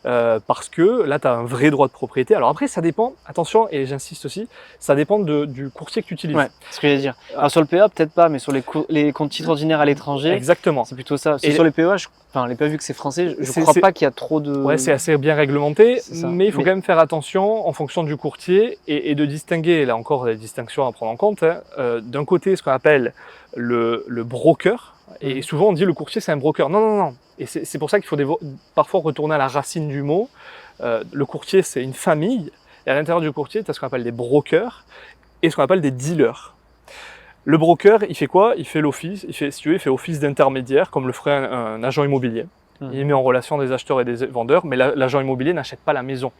parce que là, tu as un vrai droit de propriété. Alors après, ça dépend, attention, et j'insiste aussi, ça dépend du courtier que tu utilises. Ouais, c'est ce que j'allais dire. Alors sur le PEA, peut-être pas, mais sur les comptes titres ordinaires à l'étranger, exactement. c'est plutôt ça. Et sur les PEA, les PEA, vu que c'est français, je C'est- crois c'est- pas qu'il y a trop de... Ouais, c'est assez bien réglementé, C'est ça. mais il faut quand même faire attention en fonction du courtier et de distinguer, là encore, des distinctions à prendre en compte. D'un côté, ce qu'on appelle le broker, et souvent on dit le courtier c'est un broker. Non. Et c'est pour ça qu'il faut parfois retourner à la racine du mot. Le courtier, c'est une famille, et à l'intérieur du courtier, tu as ce qu'on appelle des brokers et ce qu'on appelle des dealers. Le broker, il fait quoi? Il fait l'office, il fait office d'intermédiaire, comme le ferait un agent immobilier. Il met en relation des acheteurs et des vendeurs, mais l'agent immobilier n'achète pas la maison.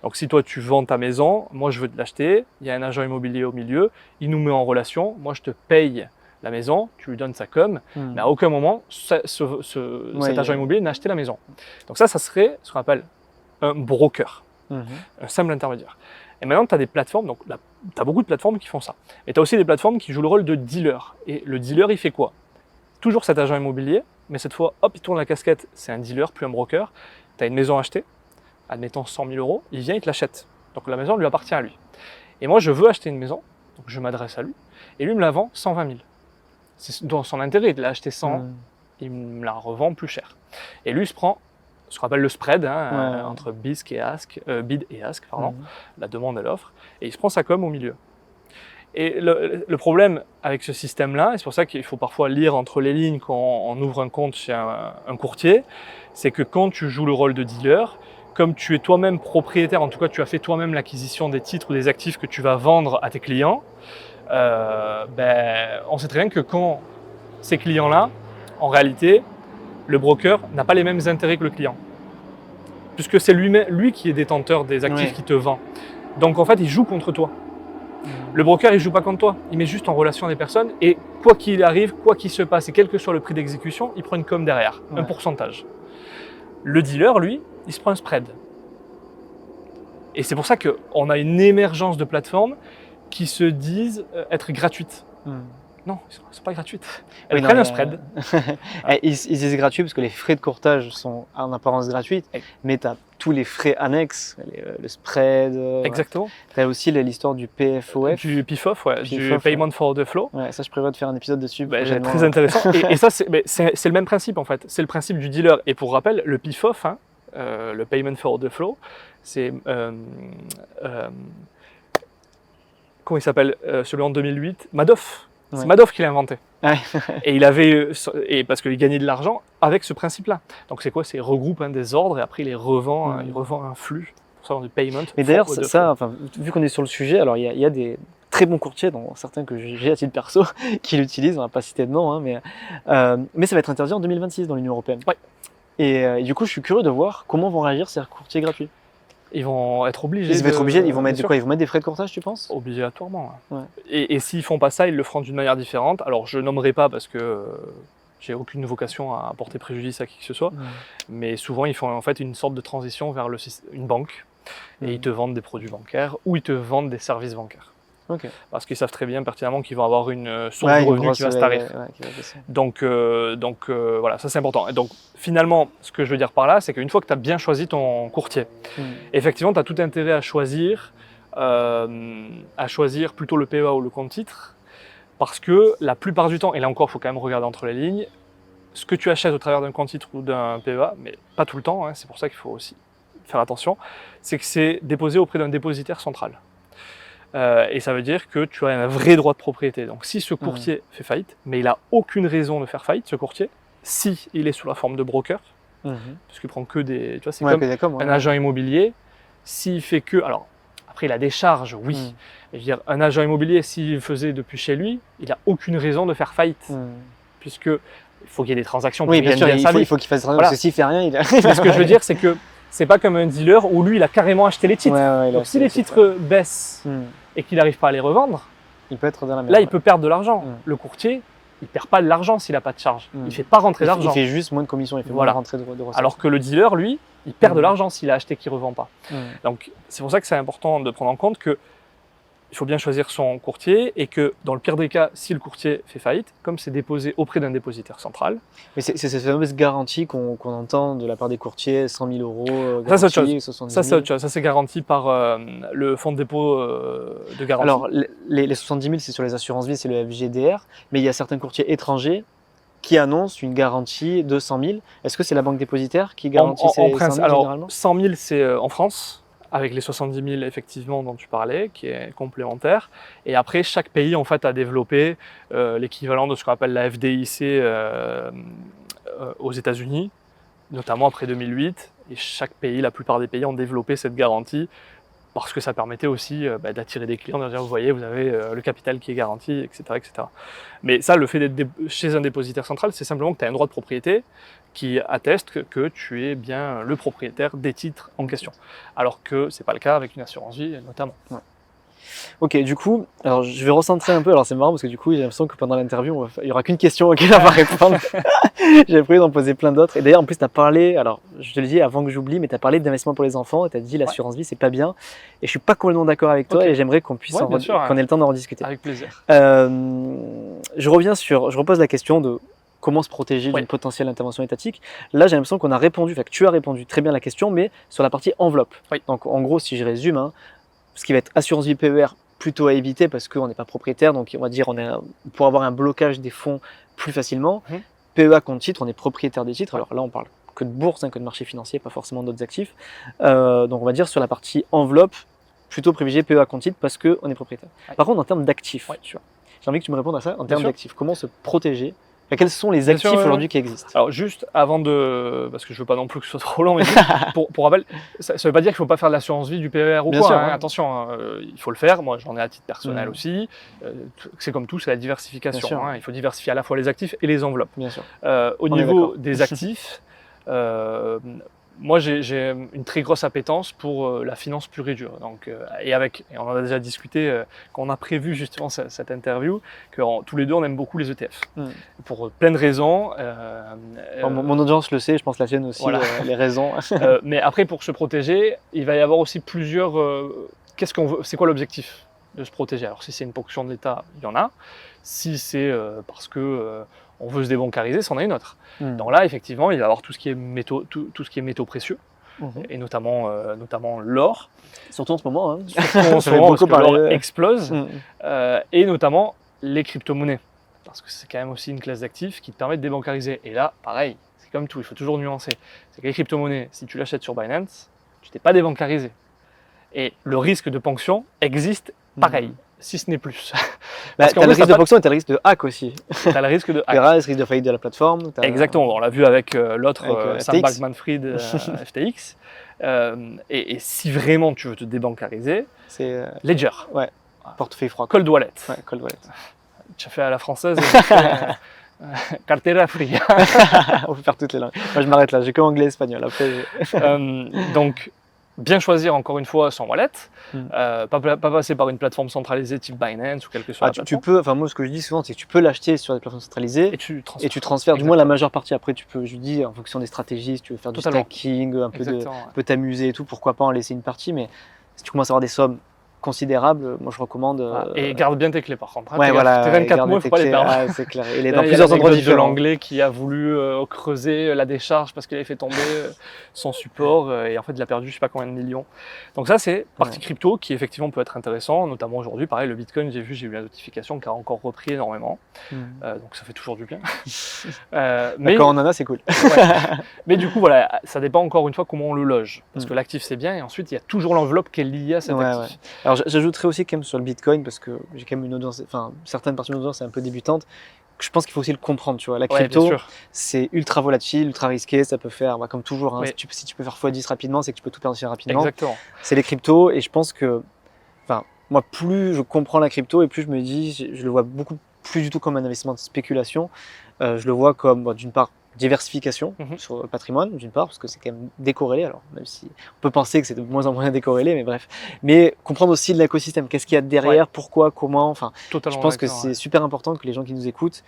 Donc si toi tu vends ta maison, moi je veux te l'acheter, il y a un agent immobilier au milieu, il nous met en relation, moi je te paye la maison, tu lui donnes sa com, mais à aucun moment cet agent immobilier n'a acheté la maison. Donc ça serait ce qu'on appelle un broker, un simple intermédiaire. Et maintenant tu as des plateformes, donc tu as beaucoup de plateformes qui font ça. Et tu as aussi des plateformes qui jouent le rôle de dealer. Et le dealer, il fait quoi? Toujours cet agent immobilier, mais cette fois, hop, il tourne la casquette, c'est un dealer, plus un broker. Tu as une maison achetée, admettons 100 000 €, il vient, il te l'achète. Donc la maison lui appartient à lui. Et moi, je veux acheter une maison, donc je m'adresse à lui, et lui me la vend 120 000. C'est dans son intérêt, il l'a acheté 100, il me la revend plus cher. Et lui, il se prend ce qu'on appelle le spread, entre bid et ask, la demande et l'offre, et il se prend sa com au milieu. Et le problème avec ce système-là, et c'est pour ça qu'il faut parfois lire entre les lignes quand on ouvre un compte chez un courtier, c'est que quand tu joues le rôle de dealer, comme tu es toi-même propriétaire, en tout cas tu as fait toi-même l'acquisition des titres ou des actifs que tu vas vendre à tes clients, on sait très bien que quand ces clients-là, en réalité, le broker n'a pas les mêmes intérêts que le client. Puisque c'est lui qui est détenteur des actifs qu'il te vend. Donc en fait, il joue contre toi. Le broker, il ne joue pas contre toi, il met juste en relation des personnes et quoi qu'il arrive, quoi qu'il se passe et quel que soit le prix d'exécution, il prend une com derrière, un pourcentage. Le dealer, lui, il se prend un spread. Et c'est pour ça qu'on a une émergence de plateformes qui se disent être gratuites. Non, elles ne sont pas gratuites. Elles prennent un spread. Ils disent gratuit parce que les frais de courtage sont en apparence gratuits, mais tu as tous les frais annexes, le spread. Exactement. Tu as aussi l'histoire du PFOF. Du PFOF, du Payment for Order Flow. Ouais, ça, je prévois de faire un épisode dessus. Très intéressant. et ça, c'est le même principe en fait. C'est le principe du dealer. Et pour rappel, le PFOF, le Payment for Order Flow, c'est. Comment il s'appelle celui en 2008? Madoff. C'est Madoff qui l'a inventé. Ouais. Et parce qu'il gagnait de l'argent avec ce principe-là. Donc c'est quoi? C'est il regroupe des ordres et après il les revend, il revend un flux. Pour ça on dit payment. Mais d'ailleurs, enfin, vu qu'on est sur le sujet, alors il y a des très bons courtiers, dont certains que j'ai à titre perso, qui l'utilisent, on va pas citer de nom, hein, mais ça va être interdit en 2026 dans l'Union européenne. Ouais. Et du coup, je suis curieux de voir comment vont réagir ces courtiers gratuits. Ils vont être obligés. Ils vont être obligés, ils vont mettre de quoi? Ils vont mettre des frais de courtage, tu penses? Obligatoirement. Ouais. Et s'ils font pas ça, ils le feront d'une manière différente. Alors je nommerai pas parce que j'ai aucune vocation à porter préjudice à qui que ce soit. Mais souvent ils font en fait une sorte de transition vers une banque et ils te vendent des produits bancaires ou ils te vendent des services bancaires. Okay. Parce qu'ils savent très bien pertinemment qu'ils vont avoir une source de revenus qui va se tarir. Donc voilà, ça c'est important. Et donc finalement, ce que je veux dire par là, c'est qu'une fois que tu as bien choisi ton courtier, effectivement, tu as tout intérêt à choisir plutôt le PEA ou le compte titre, parce que la plupart du temps, et là encore, il faut quand même regarder entre les lignes, ce que tu achètes au travers d'un compte titre ou d'un PEA, mais pas tout le temps, hein, c'est pour ça qu'il faut aussi faire attention, c'est que c'est déposé auprès d'un dépositaire central. Et ça veut dire que tu as un vrai droit de propriété. Donc si ce courtier fait faillite, mais il n'a aucune raison de faire faillite, ce courtier, si il est sous la forme de broker, parce qu'il prend que des... Tu vois, c'est comme un agent immobilier, s'il fait que... Alors, après, il a des charges, oui. Mais je veux dire, un agent immobilier, s'il faisait depuis chez lui, il n'a aucune raison de faire faillite. Puisque il faut qu'il y ait des transactions pour bien sûr, il faut qu'il fasse rien, parce que s'il fait rien, il... Mais ce que je veux dire, c'est que c'est pas comme un dealer où lui, il a carrément acheté les titres. Donc si les titres baissent et qu'il n'arrive pas à les revendre, il peut être dans la merde. Là, il peut perdre de l'argent. Le courtier, il perd pas de l'argent s'il n'a pas de charge. Il fait pas rentrer d'argent. Il fait juste moins de commission, il fait moins de rentrée de recettes. Alors que le dealer, lui, il perd de l'argent s'il a acheté qu'il ne revend pas. Donc c'est pour ça que c'est important de prendre en compte que il faut bien choisir son courtier et que dans le pire des cas, si le courtier fait faillite, comme c'est déposé auprès d'un dépositaire central. Mais c'est cette fameuse garantie qu'on entend de la part des courtiers, 100 000 euros, garantie, ça c'est autre chose. 70 000. Ça c'est autre chose. Ça c'est garanti par le fonds de dépôt de garantie. Alors les 70 000 c'est sur les assurances vie, c'est le FGDR, mais il y a certains courtiers étrangers qui annoncent une garantie de 100 000. Est-ce que c'est la banque dépositaire qui garantit ces 100 000 alors, généralement? 100 000 c'est en France, avec les 70 000 effectivement dont tu parlais, qui est complémentaire. Et après, chaque pays en fait a développé l'équivalent de ce qu'on appelle la FDIC aux États-Unis, notamment après 2008. Et chaque pays, la plupart des pays ont développé cette garantie parce que ça permettait aussi d'attirer des clients, de dire vous voyez, vous avez le capital qui est garanti, etc., etc. Mais ça, le fait d'être chez un dépositaire central, c'est simplement que tu as un droit de propriété qui atteste que tu es bien le propriétaire des titres en question. Alors que ce n'est pas le cas avec une assurance vie, notamment. Ouais. Ok, du coup, alors je vais recentrer un peu. Alors c'est marrant parce que du coup, j'ai l'impression que pendant l'interview, il n'y aura qu'une question auquel on va répondre. J'ai prévu d'en poser plein d'autres. Et d'ailleurs, en plus, tu as parlé, alors je te le dis avant que j'oublie, mais tu as parlé d'investissement pour les enfants et tu as dit l'assurance vie, c'est pas bien. Et je suis pas complètement d'accord avec toi et j'aimerais qu'on puisse qu'on ait le temps d'en rediscuter. Avec plaisir. Je repose la question de comment se protéger d'une potentielle intervention étatique. Là, j'ai l'impression qu'on a répondu, enfin que tu as répondu très bien à la question, mais sur la partie enveloppe. Donc en gros, si je résume, ce qui va être assurance vie PER, plutôt à éviter parce qu'on n'est pas propriétaire, donc on va dire pour avoir un blocage des fonds plus facilement. PEA compte titre, on est propriétaire des titres. Alors là, on parle que de bourse, que de marché financier, pas forcément d'autres actifs. Donc on va dire sur la partie enveloppe, plutôt privilégier PEA compte titre parce qu'on est propriétaire. Par contre, en termes d'actifs, j'ai envie que tu me répondes à ça. En termes d'actifs, comment se protéger? Quels sont les actifs aujourd'hui qui existent? Alors juste avant de... Parce que je ne veux pas non plus que ce soit trop long, mais pour rappel, ça ne veut pas dire qu'il ne faut pas faire de l'assurance vie, du PER ou quoi. Attention, il faut le faire. Moi, j'en ai à titre personnel aussi. C'est comme tout, c'est la diversification. Il faut diversifier à la fois les actifs et les enveloppes. Bien sûr. Au niveau des actifs, moi, j'ai une très grosse appétence pour la finance pure et dure. Donc, et on en a déjà discuté quand on a prévu justement cette interview, que tous les deux, on aime beaucoup les ETF. Pour plein de raisons. Mon audience le sait, je pense la tienne aussi, les raisons. Mais après, pour se protéger, il va y avoir aussi plusieurs... qu'est-ce qu'on veut? C'est quoi l'objectif de se protéger? Alors, si c'est une ponction de l'État, il y en a. Si c'est parce que... on veut se débancariser, c'en a une autre. Donc là, effectivement, il va y avoir tout ce qui est métaux, tout ce qui est métaux précieux, et notamment l'or. Surtout en ce moment. Surtout en ce moment, parce que l'or explose. Et notamment les crypto-monnaies. Parce que c'est quand même aussi une classe d'actifs qui te permet de débancariser. Et là, pareil, c'est comme tout, il faut toujours nuancer. C'est que les crypto-monnaies, si tu l'achètes sur Binance, tu t'es pas débancarisé. Et le risque de ponction existe pareil. si ce n'est plus. Bah, Parce qu'en tu as le vrai, risque de ponction et tu as le risque de hack aussi. tu as le risque de Tu as le risque de faillite de la plateforme. Exactement, on l'a vu avec l'autre Avec, Sam FTX. Bankman-Fried FTX. Et si vraiment tu veux te débancariser, C'est Ledger, portefeuille froid. Cold Wallet. Ouais, cold wallet. Tu as fait à la française, j'ai fait, cartera fría. On peut faire toutes les langues. Moi, je m'arrête là. J'ai que anglais et espagnol. Après, Donc, bien choisir encore une fois son wallet, Mm. pas passer par une plateforme centralisée type Binance ou quelle que soit la tu plateforme. peux. Enfin, moi, ce que je dis souvent, c'est que tu peux l'acheter sur des plateformes centralisées. Et tu transfères. Et tu transfères du moins la majeure partie. Après, tu peux, je dis, en fonction des stratégies, si tu veux faire du Totalement. stacking, un Exactement, ouais. peu t'amuser et tout, pourquoi pas en laisser une partie. Mais si tu commences à avoir des sommes considérables, moi je recommande. Voilà. Et garde bien tes clés par contre. Hein. Ouais, voilà. Tes 24 garder mots, il ne tes faut pas les clés. perdre. Ah, c'est clair. Il est Là, dans il y a plusieurs endroits l'anecdote de différents. l'anglais qui a voulu creuser la décharge parce qu'il avait fait tomber son support et en fait il a perdu je sais pas combien de millions. Donc ça c'est partie crypto qui effectivement peut être intéressant, notamment aujourd'hui. Pareil, le Bitcoin, j'ai eu la notification qui a encore repris énormément. Donc ça fait toujours du bien. Mais quand on en a, c'est cool. Mais du coup voilà, ça dépend encore une fois comment on le loge. Parce que l'actif c'est bien et ensuite il y a toujours l'enveloppe qui est liée à cet actif. Alors j'ajouterais aussi quand même sur le Bitcoin, parce que j'ai quand même une audience, enfin certaines parties de mon audience c'est un peu débutante, que je pense qu'il faut aussi le comprendre, tu vois. La crypto, c'est ultra volatile, ultra risqué, ça peut faire, comme toujours, hein, si tu peux faire x10 rapidement, c'est que tu peux tout perdre rapidement. Exactement. C'est les cryptos, et je pense que, enfin, moi plus je comprends la crypto, et plus je me dis, je le vois beaucoup plus du tout comme un investissement de spéculation, je le vois comme, d'une part, diversification sur le patrimoine, d'une part, parce que c'est quand même décorrélé, alors même si on peut penser que c'est de moins en moins décorrélé, mais bref. Mais comprendre aussi l'écosystème, qu'est-ce qu'il y a derrière, pourquoi, comment, enfin, je pense que c'est super important que les gens qui nous écoutent,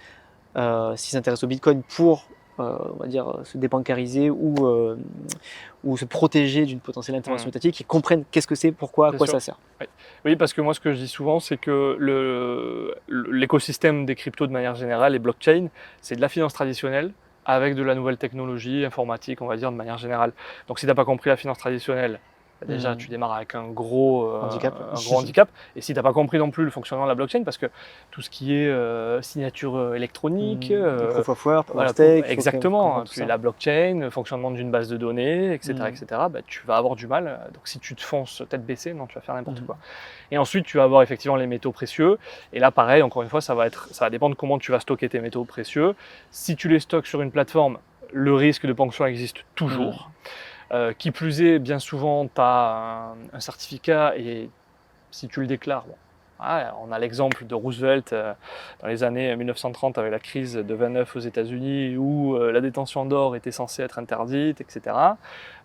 s'ils s'intéressent au Bitcoin pour, on va dire, se débancariser ou se protéger d'une potentielle intervention étatique, ils comprennent qu'est-ce que c'est, pourquoi, à quoi ça sert. Oui, parce que moi, ce que je dis souvent, c'est que l'écosystème des cryptos de manière générale, les blockchains, c'est de la finance traditionnelle avec de la nouvelle technologie informatique, on va dire, de manière générale. Donc si tu n'as pas compris la finance traditionnelle, déjà tu démarres avec un gros handicap. Et si tu n'as pas compris non plus le fonctionnement de la blockchain, parce que tout ce qui est signature électronique, proof of work, proof of stake, exactement, puis la blockchain, le fonctionnement d'une base de données, etc., tu vas avoir du mal. Donc si tu te fonces tête baissée, non, tu vas faire n'importe quoi. Et ensuite, tu vas avoir effectivement les métaux précieux. Et là, pareil, encore une fois, ça va dépendre de comment tu vas stocker tes métaux précieux. Si tu les stockes sur une plateforme, le risque de ponction existe toujours. Qui plus est, bien souvent, tu as un certificat et si tu le déclares, on a l'exemple de Roosevelt dans les années 1930 avec la crise de 29 aux États-Unis où la détention d'or était censée être interdite, etc.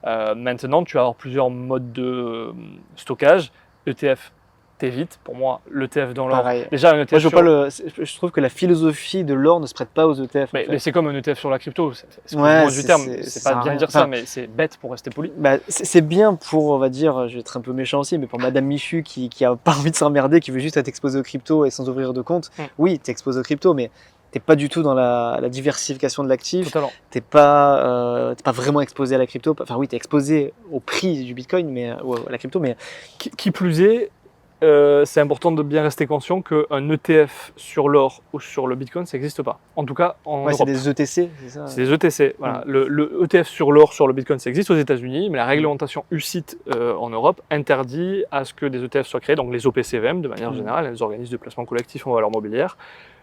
Maintenant, tu vas avoir plusieurs modes de stockage. ETF, t'évites. Pour moi, l'ETF dans l'or. Déjà, un ETF je trouve que la philosophie de l'or ne se prête pas aux ETF. Mais c'est comme un ETF sur la crypto. Excuse-moi du terme, c'est pas bien dire ça, mais c'est bête pour rester poli. C'est bien pour, on va dire, je vais être un peu méchant aussi, mais pour Madame Michu qui a pas envie de s'emmerder, qui veut juste être exposée aux crypto et sans ouvrir de compte. Oui, tu es exposé aux crypto, mais t'es pas du tout dans la diversification de l'actif. T'es pas vraiment exposé à la crypto. Enfin oui, t'es exposé au prix du Bitcoin, ou à la crypto, mais qui plus est. C'est important de bien rester conscient qu'un ETF sur l'or ou sur le Bitcoin, ça n'existe pas. En tout cas, en Europe. C'est des ETC, c'est ça? C'est des ETC. Voilà. Le ETF sur l'or, sur le Bitcoin, ça existe aux États-Unis, mais la réglementation UCITS en Europe interdit à ce que des ETF soient créés, donc les OPCVM de manière générale, les organismes de placement collectif en valeur mobilière,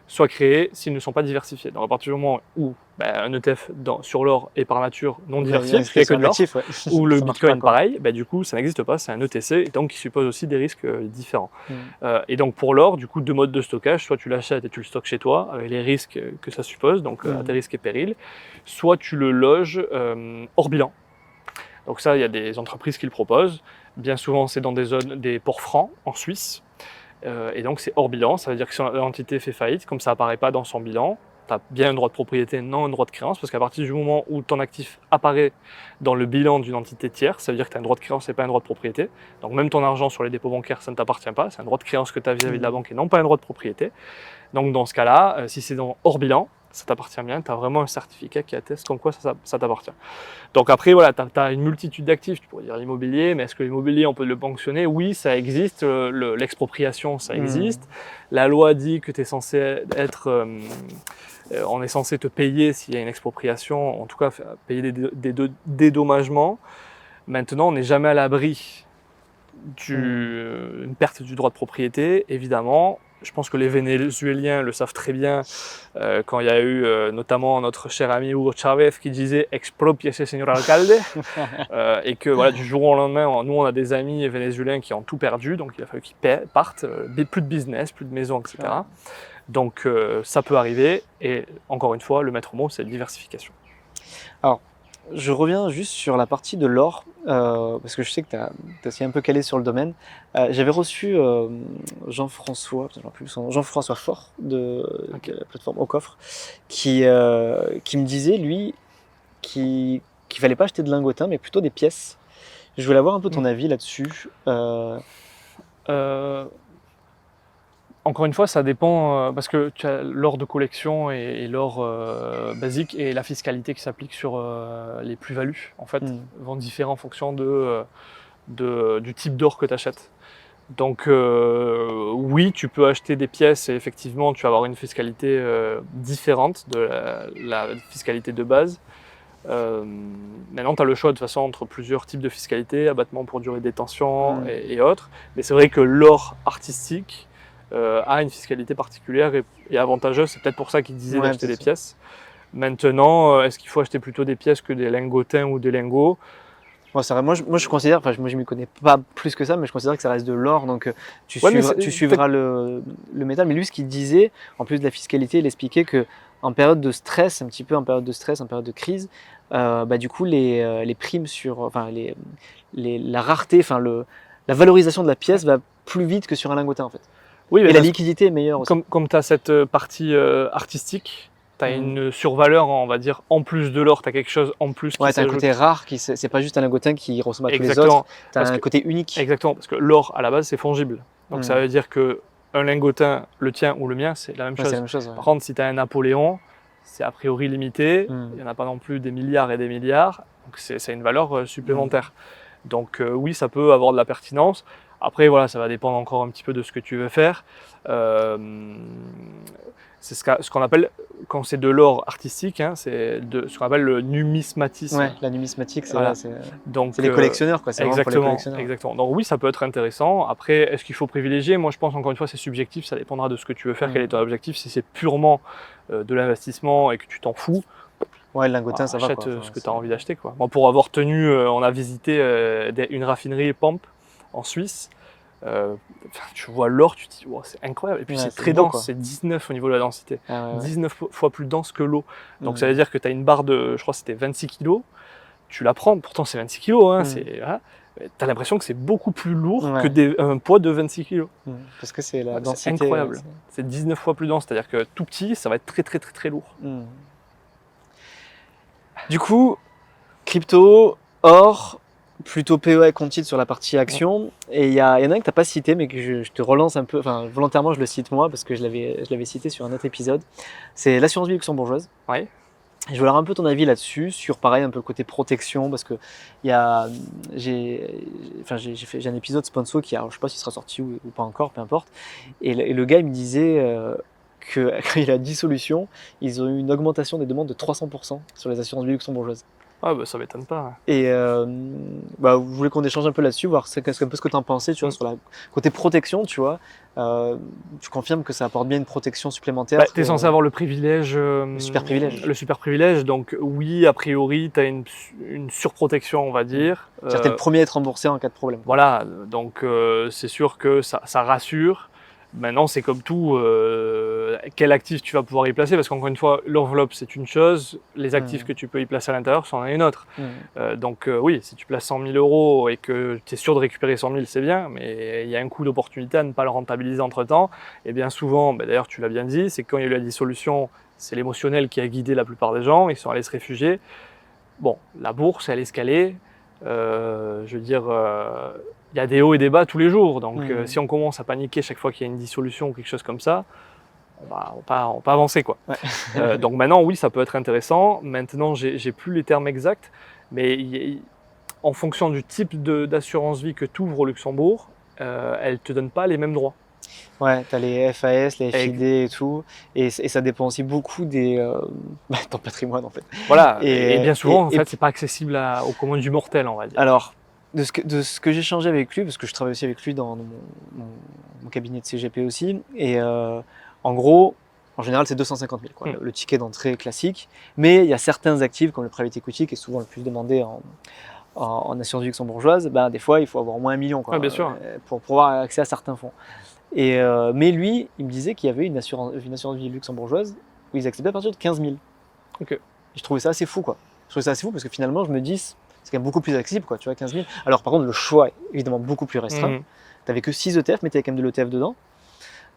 soient créés s'ils ne sont pas diversifiés. Donc à partir du moment où un ETF sur l'or est par nature non diversifié, parce qu'il n'y a que de l'or, ou le Bitcoin pareil, du coup ça n'existe pas, c'est un ETC, et donc il suppose aussi des risques différents. Et donc pour l'or, du coup deux modes de stockage, soit tu l'achètes et tu le stockes chez toi, avec les risques que ça suppose, donc à tes risques et périls, soit tu le loges hors bilan. Donc ça, il y a des entreprises qui le proposent, bien souvent c'est dans des zones, des ports francs en Suisse, et donc c'est hors bilan, ça veut dire que si l'entité fait faillite, comme ça apparaît pas dans son bilan, tu as bien un droit de propriété, non un droit de créance, parce qu'à partir du moment où ton actif apparaît dans le bilan d'une entité tierce, ça veut dire que tu as un droit de créance et pas un droit de propriété. Donc même ton argent sur les dépôts bancaires, ça ne t'appartient pas, c'est un droit de créance que tu as vis-à-vis de la banque et non pas un droit de propriété. Donc dans ce cas-là, si c'est hors bilan, ça t'appartient bien, tu as vraiment un certificat qui atteste comme quoi ça t'appartient. Donc après, voilà, tu as une multitude d'actifs, tu pourrais dire l'immobilier, mais est-ce que l'immobilier, on peut le ponctionner? Oui, ça existe, l'expropriation, ça existe. La loi dit que tu es censé être... on est censé te payer s'il y a une expropriation, en tout cas payer des dédommagements. Maintenant, on n'est jamais à l'abri une perte du droit de propriété, évidemment. Je pense que les Vénézuéliens le savent très bien quand il y a eu notamment notre cher ami Hugo Chavez qui disait « expropiese señor alcalde » et que voilà, du jour au lendemain, nous on a des amis vénézuéliens qui ont tout perdu, donc il a fallu qu'ils partent, plus de business, plus de maison, etc. Ouais. Donc ça peut arriver et encore une fois, le maître mot c'est diversification. Je reviens juste sur la partie de l'or, parce que je sais que tu as aussi un peu calé sur le domaine. J'avais reçu Jean-François Faure de la plateforme Au Coffre, qui me disait, lui, qu'il fallait pas acheter de lingotin, mais plutôt des pièces. Je voulais avoir un peu ton avis là-dessus. Encore une fois, ça dépend, parce que tu as l'or de collection et l'or basique et la fiscalité qui s'applique sur les plus-values, en fait, vont différer en fonction du type d'or que tu achètes. Donc oui, tu peux acheter des pièces et effectivement, tu vas avoir une fiscalité différente de la fiscalité de base. Maintenant, tu as le choix de toute façon entre plusieurs types de fiscalité, abattement pour durée de détention et autres. Mais c'est vrai que l'or artistique a une fiscalité particulière et avantageuse. C'est peut-être pour ça qu'ils disaient d'acheter des pièces. Maintenant, est-ce qu'il faut acheter plutôt des pièces que des lingotins ou des lingots? Moi, je considère, enfin moi je m'y connais pas plus que ça, mais je considère que ça reste de l'or, donc tu suivras le métal. Mais lui, ce qu'il disait, en plus de la fiscalité, il expliquait que en période de stress, en période de crise, du coup les primes sur, enfin la rareté, enfin la valorisation de la pièce va plus vite que sur un lingotin en fait. Oui, et la liquidité est meilleure aussi. Comme tu as cette partie artistique, tu as une survaleur, on va dire, en plus de l'or, tu as quelque chose en plus qui ouais, tu as un côté rare, c'est pas juste un lingotin qui ressemble à tous les autres, tu as un côté unique. Exactement, parce que l'or à la base c'est fongible. Donc ça veut dire que un lingotin, le tien ou le mien, c'est la même chose. La même chose ouais. Par contre, si tu as un Napoléon, c'est a priori limité, il n'y en a pas non plus des milliards et des milliards, donc c'est une valeur supplémentaire. Donc oui, ça peut avoir de la pertinence. Après, voilà, ça va dépendre encore un petit peu de ce que tu veux faire. C'est ce qu'on appelle, quand c'est de l'or artistique, hein, c'est ce qu'on appelle le numismatisme. Ouais, la numismatique, c'est voilà. les collectionneurs, quoi. C'est vraiment pour les collectionneurs. Exactement. Donc oui, ça peut être intéressant. Après, est-ce qu'il faut privilégier? Moi, je pense encore une fois, c'est subjectif. Ça dépendra de ce que tu veux faire, quel est ton objectif. Si c'est purement de l'investissement et que tu t'en fous, ouais, le lingotin, ça va. Achète ce que tu as envie d'acheter. Moi, pour avoir tenu, on a visité une raffinerie Pamp en Suisse. Tu vois l'or, tu te dis wow, c'est incroyable. Et puis c'est très dense, c'est 19 au niveau de la densité. 19 fois plus dense que l'eau. Donc ça veut dire que tu as une barre de, je crois que c'était 26 kg. Tu la prends, pourtant c'est 26 kg. Hein, tu as l'impression que c'est beaucoup plus lourd que un poids de 26 kg. Parce que c'est la densité. C'est incroyable. C'est 19 fois plus dense. C'est-à-dire que tout petit, ça va être très très très très lourd. Du coup, crypto, or, plutôt PEA et compte-titres sur la partie action. Et il y en a un que tu n'as pas cité, mais que je te relance un peu, enfin volontairement je le cite moi, parce que je l'avais cité sur un autre épisode. C'est l'assurance vie luxembourgeoise. Ouais. Et je voulais avoir un peu ton avis là-dessus, sur pareil un peu le côté protection, parce que j'ai un épisode sponsor qui, alors, je ne sais pas s'il sera sorti ou pas encore, peu importe. Et le gars il me disait que quand il a 10 solutions, ils ont eu une augmentation des demandes de 300% sur les assurances vie luxembourgeoises. Ah bah ça m'étonne pas. Hein. Et je voulais qu'on échange un peu là-dessus, voir un peu ce que tu en pensais, tu vois, sur la côté protection, tu vois. Tu confirmes que ça apporte bien une protection supplémentaire. Tu es censé avoir le privilège. Le super privilège. Le super privilège, donc oui, a priori, tu as une surprotection, on va dire. C'est-à-dire que tu es le premier à être remboursé en cas de problème. Voilà, donc c'est sûr que ça rassure. Maintenant, c'est comme tout, quel actif tu vas pouvoir y placer, parce qu'encore une fois, l'enveloppe, c'est une chose, les actifs que tu peux y placer à l'intérieur, c'en est une autre. Donc oui, si tu places 100 000 € et que tu es sûr de récupérer 100 000, c'est bien, mais il y a un coût d'opportunité à ne pas le rentabiliser entre-temps. Et bien souvent, d'ailleurs, tu l'as bien dit, c'est que quand il y a eu la dissolution, c'est l'émotionnel qui a guidé la plupart des gens, ils sont allés se réfugier. Bon, la bourse, elle est escalée, je veux dire... il y a des hauts et des bas tous les jours, donc si on commence à paniquer chaque fois qu'il y a une dissolution ou quelque chose comme ça, on va pas avancer quoi. Ouais. Donc maintenant oui, ça peut être intéressant. Maintenant j'ai plus les termes exacts, mais en fonction du type d'assurance vie que tu ouvres au Luxembourg, elle te donne pas les mêmes droits. Ouais, tu as les FAS, les FID et tout, et ça dépend aussi beaucoup ton patrimoine en fait. Voilà, et bien souvent en fait c'est pas accessible au commun du mortel, on va dire. Alors, de ce que j'ai échangé avec lui, parce que je travaille aussi avec lui dans mon cabinet de CGP aussi, et en gros, en général, c'est 250 000, quoi, le ticket d'entrée classique. Mais il y a certains actifs, comme le private equity, qui est souvent le plus demandé en assurance vie luxembourgeoise, ben, des fois, il faut avoir au moins 1 million, quoi, bien sûr. pour avoir accès à certains fonds. Mais lui, il me disait qu'il y avait une assurance vie luxembourgeoise où ils acceptaient à partir de 15 000. Ok. Et je trouvais ça assez fou, quoi. Je trouvais ça assez fou parce que finalement, je me dis, c'est quand même beaucoup plus accessible, quoi, tu vois, 15 000. Alors, par contre, le choix est évidemment beaucoup plus restreint. Tu n'avais que 6 ETF, mais tu avais quand même de l'ETF dedans.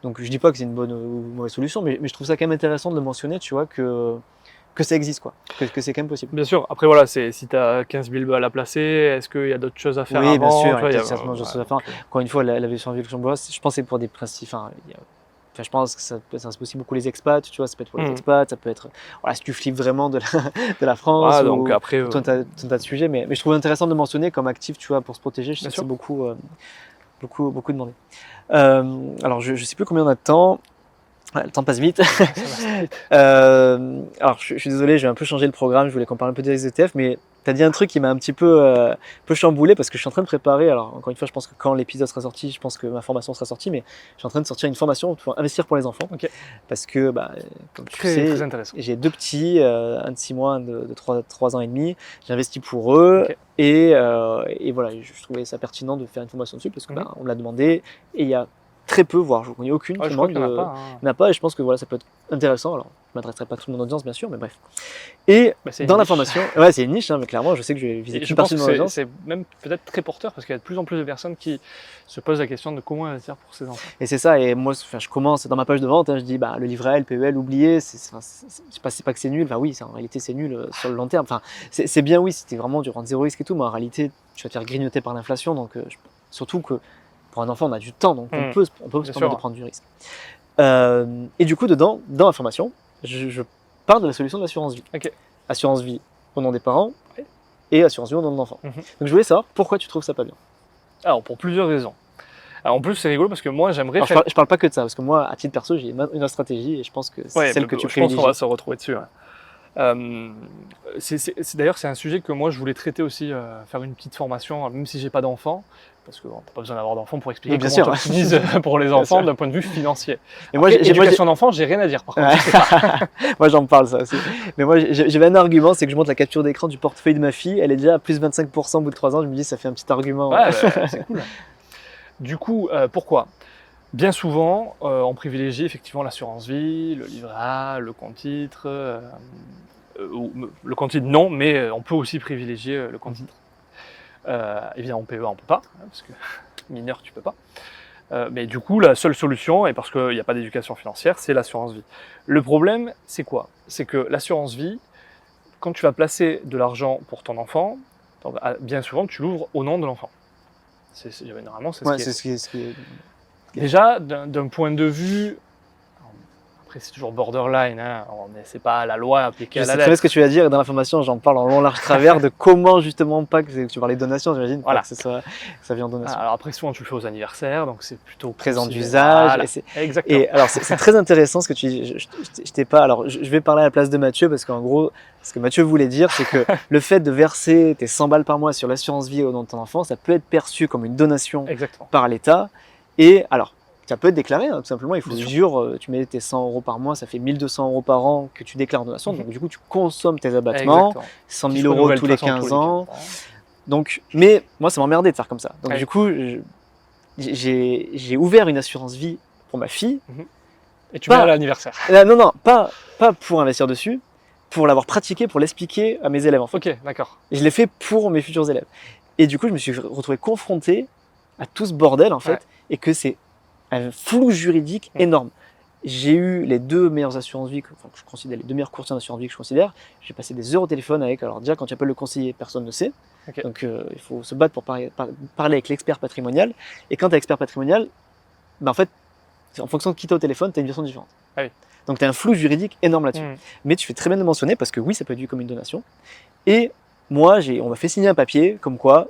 Donc, je dis pas que c'est une bonne ou mauvaise solution, mais je trouve ça quand même intéressant de le mentionner, tu vois, que ça existe, quoi, que c'est quand même possible. Bien sûr. Après, voilà, si tu as 15 000 balles à placer, est-ce qu'il y a d'autres choses à faire Oui, avant, bien sûr, tu vois, il y a certainement d'autres choses à faire. Encore une fois, la version luxembourgeoise, je pense que c'est pour des principes. Je pense que ça intéresse aussi beaucoup les expats, tu vois, ça peut être pour les expats, ça peut être voilà, si tu flippes vraiment de la France, donc après, tout un tas de sujets, mais je trouve intéressant de le mentionner comme actif, tu vois, pour se protéger, je sais que c'est beaucoup demandé. Alors, je ne sais plus combien on a de temps. Le temps passe vite. Alors, je suis désolé, j'ai un peu changé le programme, je voulais qu'on parle un peu des ETF, mais tu as dit un truc qui m'a un petit peu chamboulé parce que je suis en train de préparer. Alors, encore une fois, je pense que quand l'épisode sera sorti, je pense que ma formation sera sortie, mais je suis en train de sortir une formation pour investir pour les enfants. Parce que, comme tu sais, j'ai 2 petits, un de 6 mois, un de 3 ans et demi. J'investis pour eux et voilà, je trouvais ça pertinent de faire une formation dessus parce que on me l'a demandé et il y a très peu, voire je ne connais aucune je demande. Il n'y en a pas, et je pense que voilà, ça peut être intéressant. Alors, je ne m'adresserai pas à toute mon audience, bien sûr, mais bref. Et dans la formation, ouais, c'est une niche, hein, mais clairement, je sais que je vais viser une partie de mon audience. C'est même peut-être très porteur parce qu'il y a de plus en plus de personnes qui se posent la question de comment investir pour ses enfants. Et c'est ça, et moi, je commence dans ma page de vente, hein, je dis le livret A, le PEL, oubliez, c'est pas que c'est nul, enfin oui, en réalité c'est nul sur le long terme. Enfin, c'est bien, oui, c'était vraiment du rendre zéro risque et tout, mais en réalité, tu vas te faire grignoter par l'inflation, donc surtout que pour un enfant, on a du temps, donc on peut se permettre de prendre du risque. Et du coup, dedans, dans la formation, je parle de la solution de l'assurance vie. Assurance vie au nom des parents et assurance vie au nom de l'enfant. Donc je voulais savoir pourquoi tu trouves ça pas bien. Alors, pour plusieurs raisons. Alors, en plus, c'est rigolo parce que moi, j'aimerais faire... Je parle pas que de ça, parce que moi, à titre perso, j'ai une autre stratégie et je pense que c'est celle que tu privilégies. Je pense qu'on va se retrouver dessus. D'ailleurs, c'est un sujet que moi, je voulais traiter aussi, faire une petite formation, même si j'ai pas d'enfant. Parce qu'on n'a pas besoin d'avoir d'enfants pour expliquer comment on utilise pour les enfants d'un point de vue financier. Et moi, éducation d'enfants, j'ai rien à dire par contre. Moi j'en parle ça aussi. Mais moi j'avais un argument, c'est que je montre la capture d'écran du portefeuille de ma fille, elle est déjà à plus 25% au bout de 3 ans, je me dis ça fait un petit argument. Ouais, c'est cool. Du coup, pourquoi ? Bien souvent, on privilégie effectivement l'assurance vie, le livret A, le compte titre. Le compte titre non, mais on peut aussi privilégier le compte titre. Évidemment, PEA, on ne peut pas, hein, parce que mineur, tu ne peux pas. Mais du coup, la seule solution, et parce qu'il n'y a pas d'éducation financière, c'est l'assurance vie. Le problème, c'est quoi ? C'est que l'assurance vie, quand tu vas placer de l'argent pour ton enfant, bien souvent, tu l'ouvres au nom de l'enfant. Généralement, c'est ce qui est... Déjà, d'un point de vue... Après, c'est toujours borderline, hein. C'est pas la loi appliquée à la lettre. Je sais ce que tu vas dire, et dans la formation, j'en parle en long, large, travers de comment justement pas que tu parlais de donation, j'imagine, voilà. que ça vient en donation. Alors après, souvent, tu le fais aux anniversaires, donc c'est plutôt... Présent d'usage. Voilà. Exactement. Et alors, c'est très intéressant ce que tu dis. Je t'ai pas... Alors, je vais parler à la place de Mathieu, parce qu'en gros, ce que Mathieu voulait dire, c'est que le fait de verser tes 100 balles par mois sur l'assurance vie au nom de ton enfant, ça peut être perçu comme une donation par l'État. Et alors, ça peut être déclaré, hein, tout simplement, il faut dire, tu mets tes 100 € par mois, ça fait 1 200 € par an que tu déclares en donation, donc du coup tu consommes tes abattements, 100 000 € tous les 15 ans. Donc, mais moi ça m'emmerdait de faire comme ça. Donc du coup, j'ai ouvert une assurance vie pour ma fille. Et tu mets à l'anniversaire. Non, pas pour investir dessus, pour l'avoir pratiqué, pour l'expliquer à mes élèves en fait. Ok, d'accord. Et je l'ai fait pour mes futurs élèves. Et du coup, je me suis retrouvé confronté à tout ce bordel en fait, et que c'est un flou juridique énorme. J'ai eu les 2 meilleures assurances vie, que je considère les 2 meilleurs courtiers d'assurance vie que je considère. J'ai passé des heures au téléphone avec. Alors déjà, quand tu appelles le conseiller, personne ne sait. Donc il faut se battre pour parler avec l'expert patrimonial. Et quand tu es expert patrimonial, en fait, en fonction de qui tu as au téléphone, tu as une version différente. Donc tu as un flou juridique énorme là-dessus. Mais tu fais très bien de le mentionner parce que oui, ça peut être vu comme une donation. Et moi, on m'a fait signer un papier comme quoi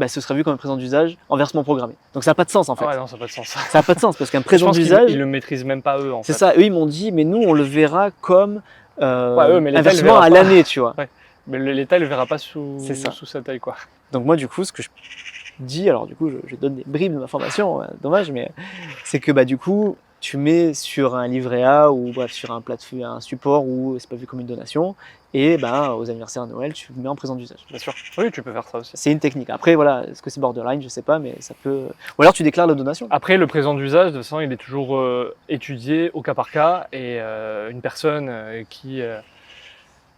ce sera vu comme un présent d'usage en versement programmé. Donc ça n'a pas de sens en fait. Ouais, non, ça n'a pas de sens. Ça n'a pas de sens parce qu'un présent d'usage... Ils ne le maîtrisent même pas eux en fait. C'est ça, eux ils m'ont dit, mais nous on le verra comme un versement à l'année, tu vois. Mais l'État, il ne le verra pas C'est ça. sous sa taille, quoi. Donc moi, du coup, ce que je dis, alors du coup, je donne des bribes de d'informations, dommage, mais c'est que du coup, tu mets sur un livret A ou bref, sur un support où c'est pas vu comme une donation, et aux anniversaires à Noël, tu le mets en présent d'usage. Bien sûr. Oui, tu peux faire ça aussi. C'est une technique. Après, voilà, est-ce que c'est borderline? Je sais pas, mais ça peut. Ou alors tu déclares la donation. Après, le présent d'usage, de toute façon, il est toujours étudié au cas par cas. Et une personne qui est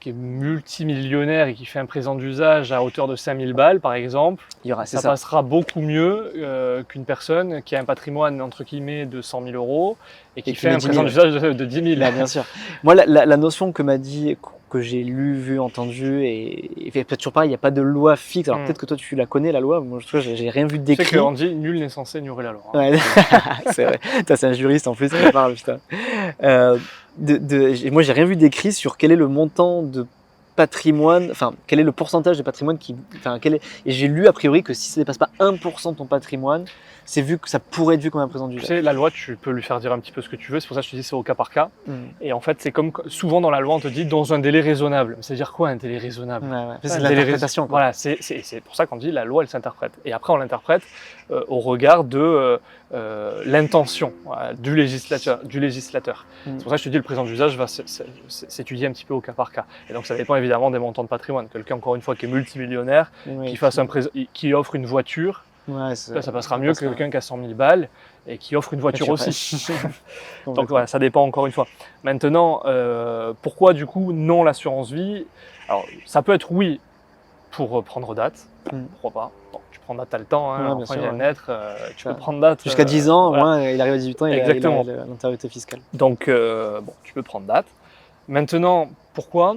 multimillionnaire et qui fait un présent d'usage à hauteur de 5000 balles, par exemple, Il y aura, c'est ça ça. passera beaucoup mieux qu'une personne qui a un patrimoine, entre guillemets, de 100 000 euros et qui fait un 10 000. présent d'usage de 10 000. Bien sûr. Moi, la notion que m'a dit, que j'ai lu, vu, entendu, et peut-être toujours pareil, il n'y a pas de loi fixe. Alors peut-être que toi tu la connais, la loi. Moi, je trouve que j'ai rien vu Tu sais d'écrit. qu'on dit nul n'est censé ignorer la loi. Hein. Ouais. C'est vrai. Toi, c'est un juriste en plus qui parle, putain. Moi, j'ai rien vu d'écrit sur quel est le montant de patrimoine, enfin, quel est le pourcentage de patrimoine et j'ai lu a priori que si ça dépasse pas 1% de ton patrimoine, c'est vu que ça pourrait être vu comme un présent Tu d'usage. sais, la loi, tu peux lui faire dire un petit peu ce que tu veux, c'est pour ça que je te dis c'est au cas par cas. Mm. Et en fait, c'est comme souvent dans la loi, on te dit dans un délai raisonnable. C'est-à-dire quoi un délai raisonnable? Ouais. C'est Un de délai l'interprétation. Voilà, c'est pour ça qu'on dit la loi, elle s'interprète. Et après, on l'interprète au regard de l'intention du législateur. Mm. C'est pour ça que je te dis le présent d'usage va s'étudier un petit peu au cas par cas. Et donc, ça dépend évidemment des montants de patrimoine. Quelqu'un, encore une fois, qui est multimillionnaire, qui offre une voiture, Ouais, ça passera mieux que quelqu'un qui a 100 000 balles et qui offre une voiture aussi. Donc voilà, ça dépend encore une fois. Maintenant, pourquoi du coup non l'assurance vie? Alors ça peut être oui pour prendre date, pourquoi pas. Bon, tu prends date, t'as le temps, hein, l'enfant vient de naître, tu peux prendre date. Jusqu'à 10 ans, voilà. au moins, il arrive à 18 ans, il a l'antériorité fiscale. Donc tu peux prendre date. Maintenant, pourquoi?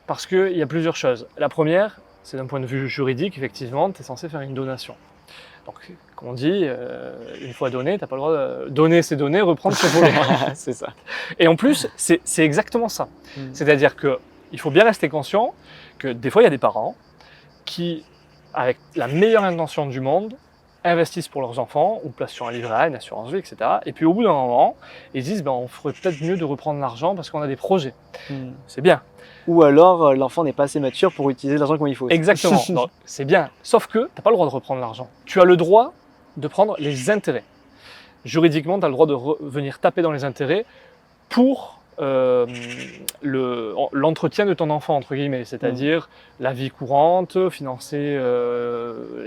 Parce qu'il y a plusieurs choses. La première, c'est d'un point de vue juridique, effectivement, tu es censé faire une donation. Donc, comme on dit, une fois donné, tu n'as pas le droit de donner ses données, reprendre ses volets. C'est ça. Et en plus, c'est exactement ça. C'est-à-dire qu'il faut bien rester conscient que des fois, il y a des parents qui, avec la meilleure intention du monde, investissent pour leurs enfants, ou placent sur un livret A, une assurance vie, etc. Et puis au bout d'un moment, ils disent on ferait peut-être mieux de reprendre l'argent parce qu'on a des projets. C'est bien. Ou alors l'enfant n'est pas assez mature pour utiliser l'argent comme il faut. Exactement. C'est bien. Sauf que tu n'as pas le droit de reprendre l'argent. Tu as le droit de prendre les intérêts. Juridiquement, tu as le droit de venir taper dans les intérêts pour l'entretien de ton enfant, entre guillemets, c'est-à-dire la vie courante, financer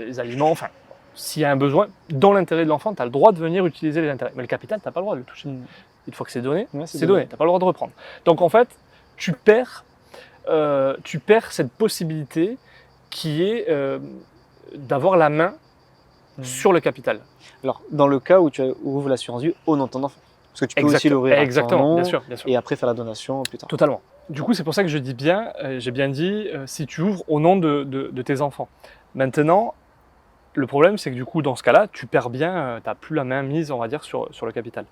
les aliments, enfin, s'il y a un besoin, dans l'intérêt de l'enfant, tu as le droit de venir utiliser les intérêts. Mais le capital, tu n'as pas le droit de le toucher. Une fois que c'est donné, c'est donné, tu n'as pas le droit de reprendre. Donc en fait, tu perds cette possibilité qui est d'avoir la main sur le capital. Alors, dans le cas où tu ouvres l'assurance vie au nom de ton enfant. Parce que tu peux aussi l'ouvrir à ton nom, bien sûr. et après faire la donation plus tard. Totalement. Du coup, c'est pour ça que je dis bien, j'ai bien dit, si tu ouvres au nom de tes enfants. Maintenant, le problème, c'est que du coup, dans ce cas-là, tu perds bien, tu n'as plus la main mise, on va dire, sur le capital.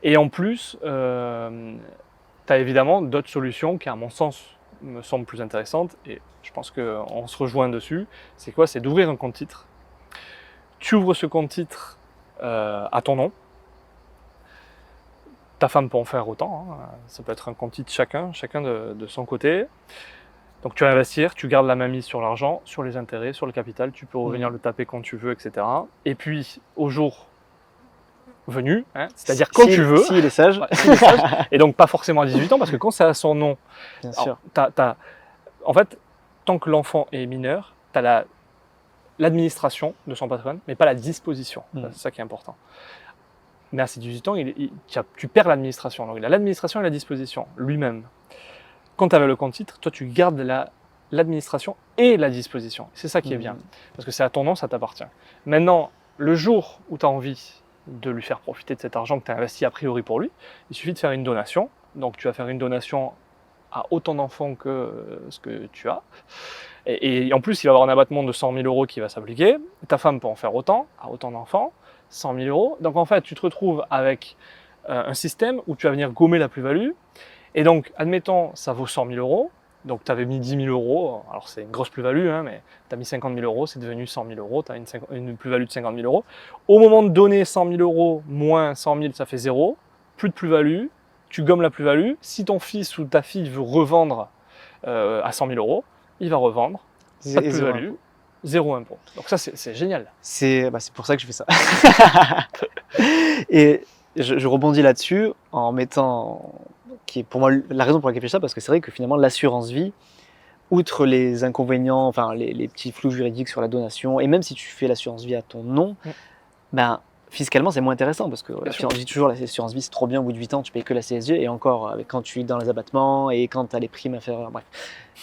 Et en plus, tu as évidemment d'autres solutions qui, à mon sens, me semblent plus intéressantes, et je pense qu'on se rejoint dessus. C'est quoi? C'est d'ouvrir un compte titre. Tu ouvres ce compte titre à ton nom. Ta femme peut en faire autant, hein. Ça peut être un compte titre chacun de son côté. Donc tu vas investir, tu gardes la main mise sur l'argent, sur les intérêts, sur le capital, tu peux revenir le taper quand tu veux, etc. Et puis au jour venu, hein, c'est-à-dire quand tu veux, s'il est sage. Et donc pas forcément à 18 ans, parce que quand c'est à son nom, bien sûr. En fait, tant que l'enfant est mineur, tu as l'administration de son patrimoine, mais pas la disposition. C'est ça qui est important. Mais à ses 18 ans, tu perds l'administration. Donc il a l'administration et la disposition lui-même. Quand tu avais le compte titre, toi tu gardes l'administration et la disposition. C'est ça qui est bien. Parce que c'est à ton nom, ça t'appartient. Maintenant, le jour où tu as envie de lui faire profiter de cet argent que tu as investi a priori pour lui, il suffit de faire une donation. Donc tu vas faire une donation à autant d'enfants que ce que tu as. Et en plus, il va y avoir un abattement de 100 000 € qui va s'appliquer. Ta femme peut en faire autant, à autant d'enfants, 100 000 €. Donc en fait, tu te retrouves avec un système où tu vas venir gommer la plus-value. Et donc, admettons, ça vaut 100 000 €. Donc tu avais mis 10 000 €. Alors c'est une grosse plus-value, hein, mais tu as mis 50 000 €, c'est devenu 100 000 €. Tu as une plus-value de 50 000 €. Au moment de donner 100 000 € moins 100 000, ça fait 0. Plus de plus-value. Tu gommes la plus-value. Si ton fils ou ta fille veut revendre à 100 000 €, il va revendre, pas de Et zéro plus-value, zéro impôt. Donc ça, c'est génial. C'est pour ça que je fais ça. Et je rebondis là-dessus en mettant, qui est pour moi la raison pour laquelle je fais ça, parce que c'est vrai que finalement l'assurance vie, outre les inconvénients, enfin les petits flous juridiques sur la donation, et même si tu fais l'assurance vie à ton nom, ben fiscalement c'est moins intéressant, parce que sûr. on dit toujours l'assurance vie c'est trop bien, au bout de 8 ans tu payes que la CSG, et encore quand tu es dans les abattements et quand tu as les primes inférieures, bref.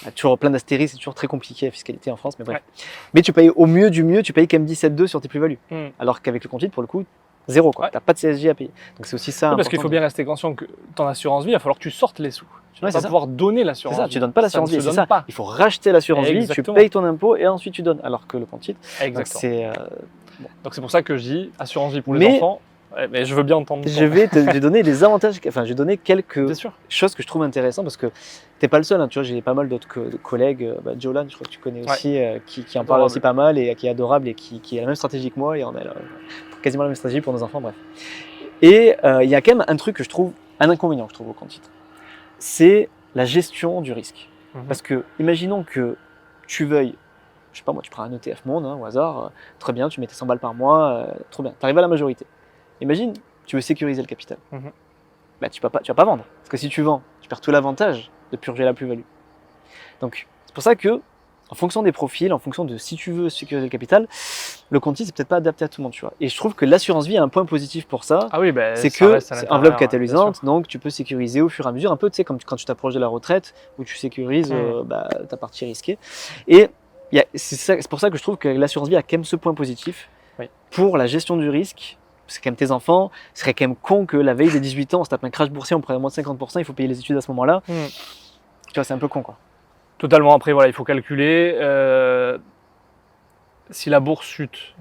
Il y a toujours plein d'astérisques, c'est toujours très compliqué la fiscalité en France, mais bref. Mais tu payes au mieux du mieux, tu payes quand même 17,2 sur tes plus-values. Alors qu'avec le compte titre, pour le coup, zéro, quoi. Ouais. Tu n'as pas de CSG à payer. Donc c'est aussi ça. Oui, parce qu'il faut bien rester conscient que ton assurance vie, il va falloir que tu sortes les sous. Tu vas Ouais, pas c'est ça. pouvoir donner C'est l'assurance ça, vie. tu donnes pas l'assurance Ça ne vie, se c'est donne ça. pas. Il faut racheter l'assurance vie, tu Exactement. payes ton impôt et ensuite tu donnes. Alors que le compte titre, donc Exactement. c'est. Donc c'est pour ça que je dis assurance vie pour les Mais- enfants. Ouais, mais je veux bien entendre. Je vais te donner des avantages, enfin je vais donner quelques Bien sûr. choses que je trouve intéressantes, parce que t'es pas le seul, hein, tu vois, j'ai pas mal d'autres collègues, Jolan, je crois que tu connais aussi, qui en parle Adorable. aussi pas mal et qui est adorable et qui a la même stratégie que moi, et on a quasiment la même stratégie pour nos enfants, bref. Et il y a quand même un truc que je trouve, un inconvénient que je trouve au compte titre, c'est la gestion du risque. Parce que imaginons que tu veuilles, je sais pas moi, tu prends un ETF Monde au hasard, très bien, tu mets tes 100 balles par mois, trop bien, tu arrives à la majorité. Imagine, tu veux sécuriser le capital. Bah, tu vas pas vendre. Parce que si tu vends, tu perds tout l'avantage de purger la plus-value. Donc, c'est pour ça que, en fonction des profils, en fonction de si tu veux sécuriser le capital, le compte titre, c'est peut-être pas adapté à tout le monde, tu vois. Et je trouve que l'assurance vie a un point positif pour ça. Ah oui, ben, C'est ça que reste à c'est l'intérieur, enveloppe bien catalysante, sûr. donc tu peux sécuriser au fur et à mesure, un peu, tu sais, comme quand tu t'approches de la retraite, où tu sécurises ta partie risquée. Et c'est pour ça que je trouve que l'assurance vie a quand même ce point positif pour la gestion du risque. C'est quand même tes enfants, ce serait quand même con que la veille des 18 ans, on se tape un crash boursier, on prend moins de 50%, il faut payer les études à ce moment-là. Tu vois, c'est un peu con, quoi. Totalement. Après, voilà, il faut calculer. Si la bourse chute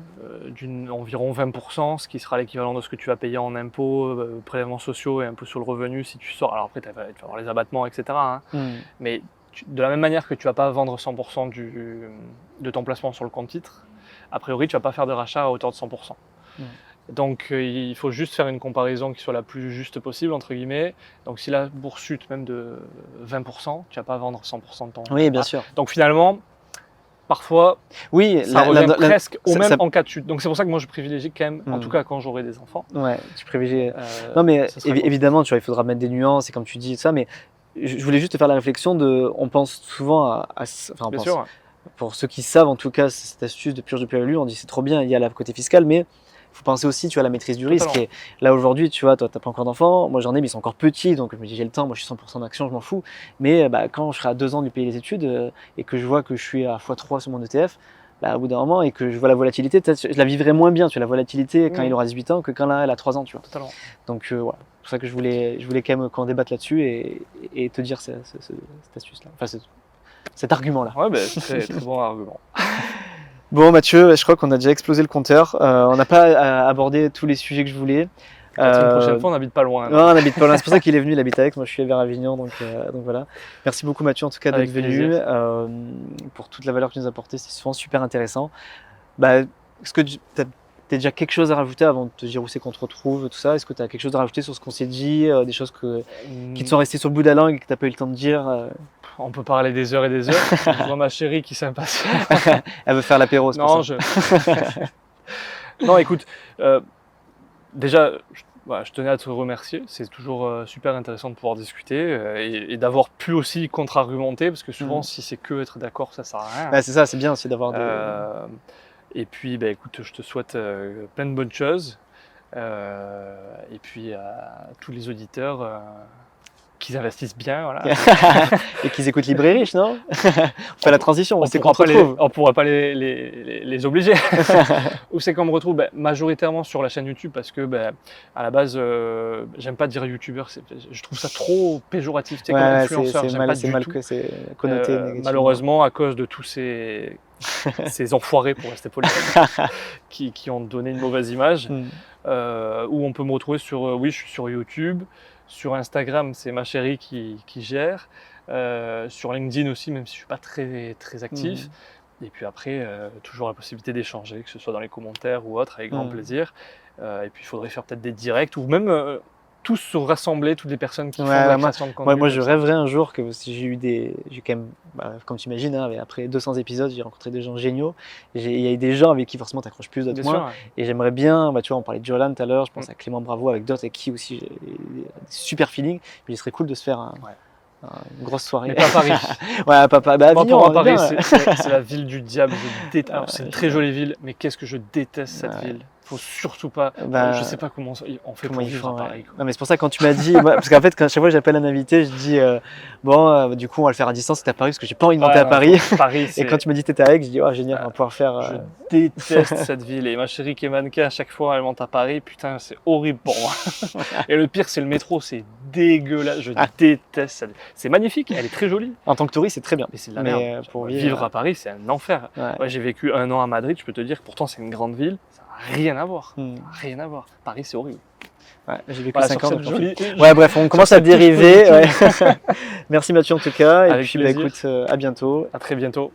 d'environ 20%, ce qui sera l'équivalent de ce que tu vas payer en impôts, prélèvements sociaux et impôts sur le revenu si tu sors. Alors après, tu vas avoir les abattements, etc. hein. Mais de la même manière que tu ne vas pas vendre 100% de ton placement sur le compte titre, a priori, tu ne vas pas faire de rachat à hauteur de 100%. Donc il faut juste faire une comparaison qui soit la plus juste possible, entre guillemets. Donc si la bourse chute même de 20%, tu ne vas pas vendre 100% de ton... Oui, bien sûr. Donc finalement, parfois, oui, ça revient presque au même en cas de chute. Donc c'est pour ça que moi je privilégie quand même, en tout cas quand j'aurai des enfants. Ouais, tu privilégies. Non mais évidemment, tu vois, il faudra mettre des nuances, et comme tu dis ça, mais je voulais juste te faire la réflexion de, on pense souvent enfin, Bien sûr. Pour ceux qui savent en tout cas cette astuce de purge de plus-value, on dit c'est trop bien, il y a la côté fiscale, mais il faut penser aussi, tu vois, à la maîtrise du risque. Et là aujourd'hui, tu vois, toi t'as pas encore d'enfants, moi j'en ai, mais ils sont encore petits, donc je me dis j'ai le temps, moi je suis 100% d'action, je m'en fous. Mais quand je serai à 2 ans de lui payer les études et que je vois que je suis à x3 sur mon ETF, au bout d'un moment, et que je vois la volatilité, peut-être je la vivrai moins bien, tu vois, la volatilité quand il aura 18 ans que quand elle a 3 ans, tu vois. Totalement. Donc voilà, c'est pour ça que je voulais quand même qu'on débatte là-dessus et te dire cette astuce-là, enfin cet argument-là. Ouais, très, très bon argument. Bon Mathieu, je crois qu'on a déjà explosé le compteur. On n'a pas abordé tous les sujets que je voulais. Une prochaine fois, on n'habite pas loin. Non, on habite pas loin. C'est pour ça qu'il est venu, il habite avec. Moi, je suis vers Avignon, donc voilà. Merci beaucoup Mathieu, en tout cas, d'être venu pour toute la valeur que tu nous as apportée. C'est souvent super intéressant. Est-ce que tu as déjà quelque chose à rajouter avant de te dire où c'est qu'on te retrouve, tout ça? Est-ce que tu as quelque chose à rajouter sur ce qu'on s'est dit, des choses qui te sont restées sur le bout de la langue et que tu n'as pas eu le temps de dire? On peut parler des heures et des heures. Je vois ma chérie qui s'impatiente. Elle veut faire l'apéro. Non, non, écoute, déjà, je tenais à te remercier. C'est toujours super intéressant de pouvoir discuter et d'avoir pu aussi contre-argumenter, parce que souvent, si c'est que être d'accord, ça sert à rien. C'est ça, c'est bien aussi d'avoir Et puis, écoute, je te souhaite plein de bonnes choses. Et puis, à tous les auditeurs, qu'ils investissent bien, voilà. Et qu'ils écoutent Libre et Riche, non? On fait la transition, on ne pourra pas les obliger. Où c'est qu'on me retrouve majoritairement sur la chaîne YouTube, parce que à la base, j'aime pas dire youtubeur, je trouve ça trop péjoratif, tu sais, comme influenceur, j'aime pas du tout. C'est connoté malheureusement, à cause de tous ces enfoirés, pour rester poli, qui ont donné une mauvaise image, où on peut me retrouver sur, je suis sur YouTube. Sur Instagram, c'est ma chérie qui gère. Sur LinkedIn aussi, même si je ne suis pas très, très actif. Et puis après, toujours la possibilité d'échanger, que ce soit dans les commentaires ou autre, avec grand plaisir. Et puis il faudrait faire peut-être des directs ou même tous se rassembler, toutes les personnes qui font Ouais, de la moi- création de contenu. moi, je comme ça. rêverais un jour que si j'ai quand même, comme tu imagines, hein, après 200 épisodes, j'ai rencontré des gens géniaux. Il y a des gens avec qui forcément tu accroches plus, d'autres Bien moins. sûr, ouais. Et j'aimerais bien, tu vois, on parlait de Jolan tout à l'heure, je pense à Clément Bravo avec d'autres avec qui aussi j'ai des super feeling. Mais il serait cool de se faire une grosse soirée. Mais pas Paris. Ouais, papa, Moi, Avignon, pour moi, on est Paris, bien. c'est la ville du diable. Je déteste. Alors, c'est une très jolie ville, mais qu'est-ce que je déteste cette ville. Faut surtout pas. Je sais pas comment on fait Comment pour ils vivre font, à ouais. Paris. Quoi. Non, mais c'est pour ça que quand tu m'as dit, parce qu'en fait, chaque fois que j'appelle un invité, je dis du coup on va le faire à distance, c'est à Paris parce que j'ai pas envie de monter Ouais, à non, Paris. Paris, Et c'est. quand tu m'as dit que t'étais avec, je dis génial, on va pouvoir faire. Je déteste cette ville. Et ma chérie qui est mannequin, à chaque fois, elle monte à Paris. Putain, c'est horrible pour moi. Et le pire, c'est le métro. C'est dégueulasse. Je déteste cette ville. C'est magnifique. Elle est très jolie. En tant que touriste, c'est très bien. Mais c'est de la Mais, merde. pour vivre vivre, à Paris, c'est un enfer. Ouais. Ouais, j'ai vécu 1 an à Madrid. Je peux te dire que pourtant, c'est une grande ville. Ça n'a rien à voir. Hmm. Rien à voir. Paris, c'est horrible. Ouais, j'ai vécu Voilà, 5 sur ans. cette donc, jolie- Ouais, bref, on commence à cette touche dériver. Ouais. Merci Mathieu en tout cas. Et Avec puis plaisir. écoute, à bientôt. À très bientôt.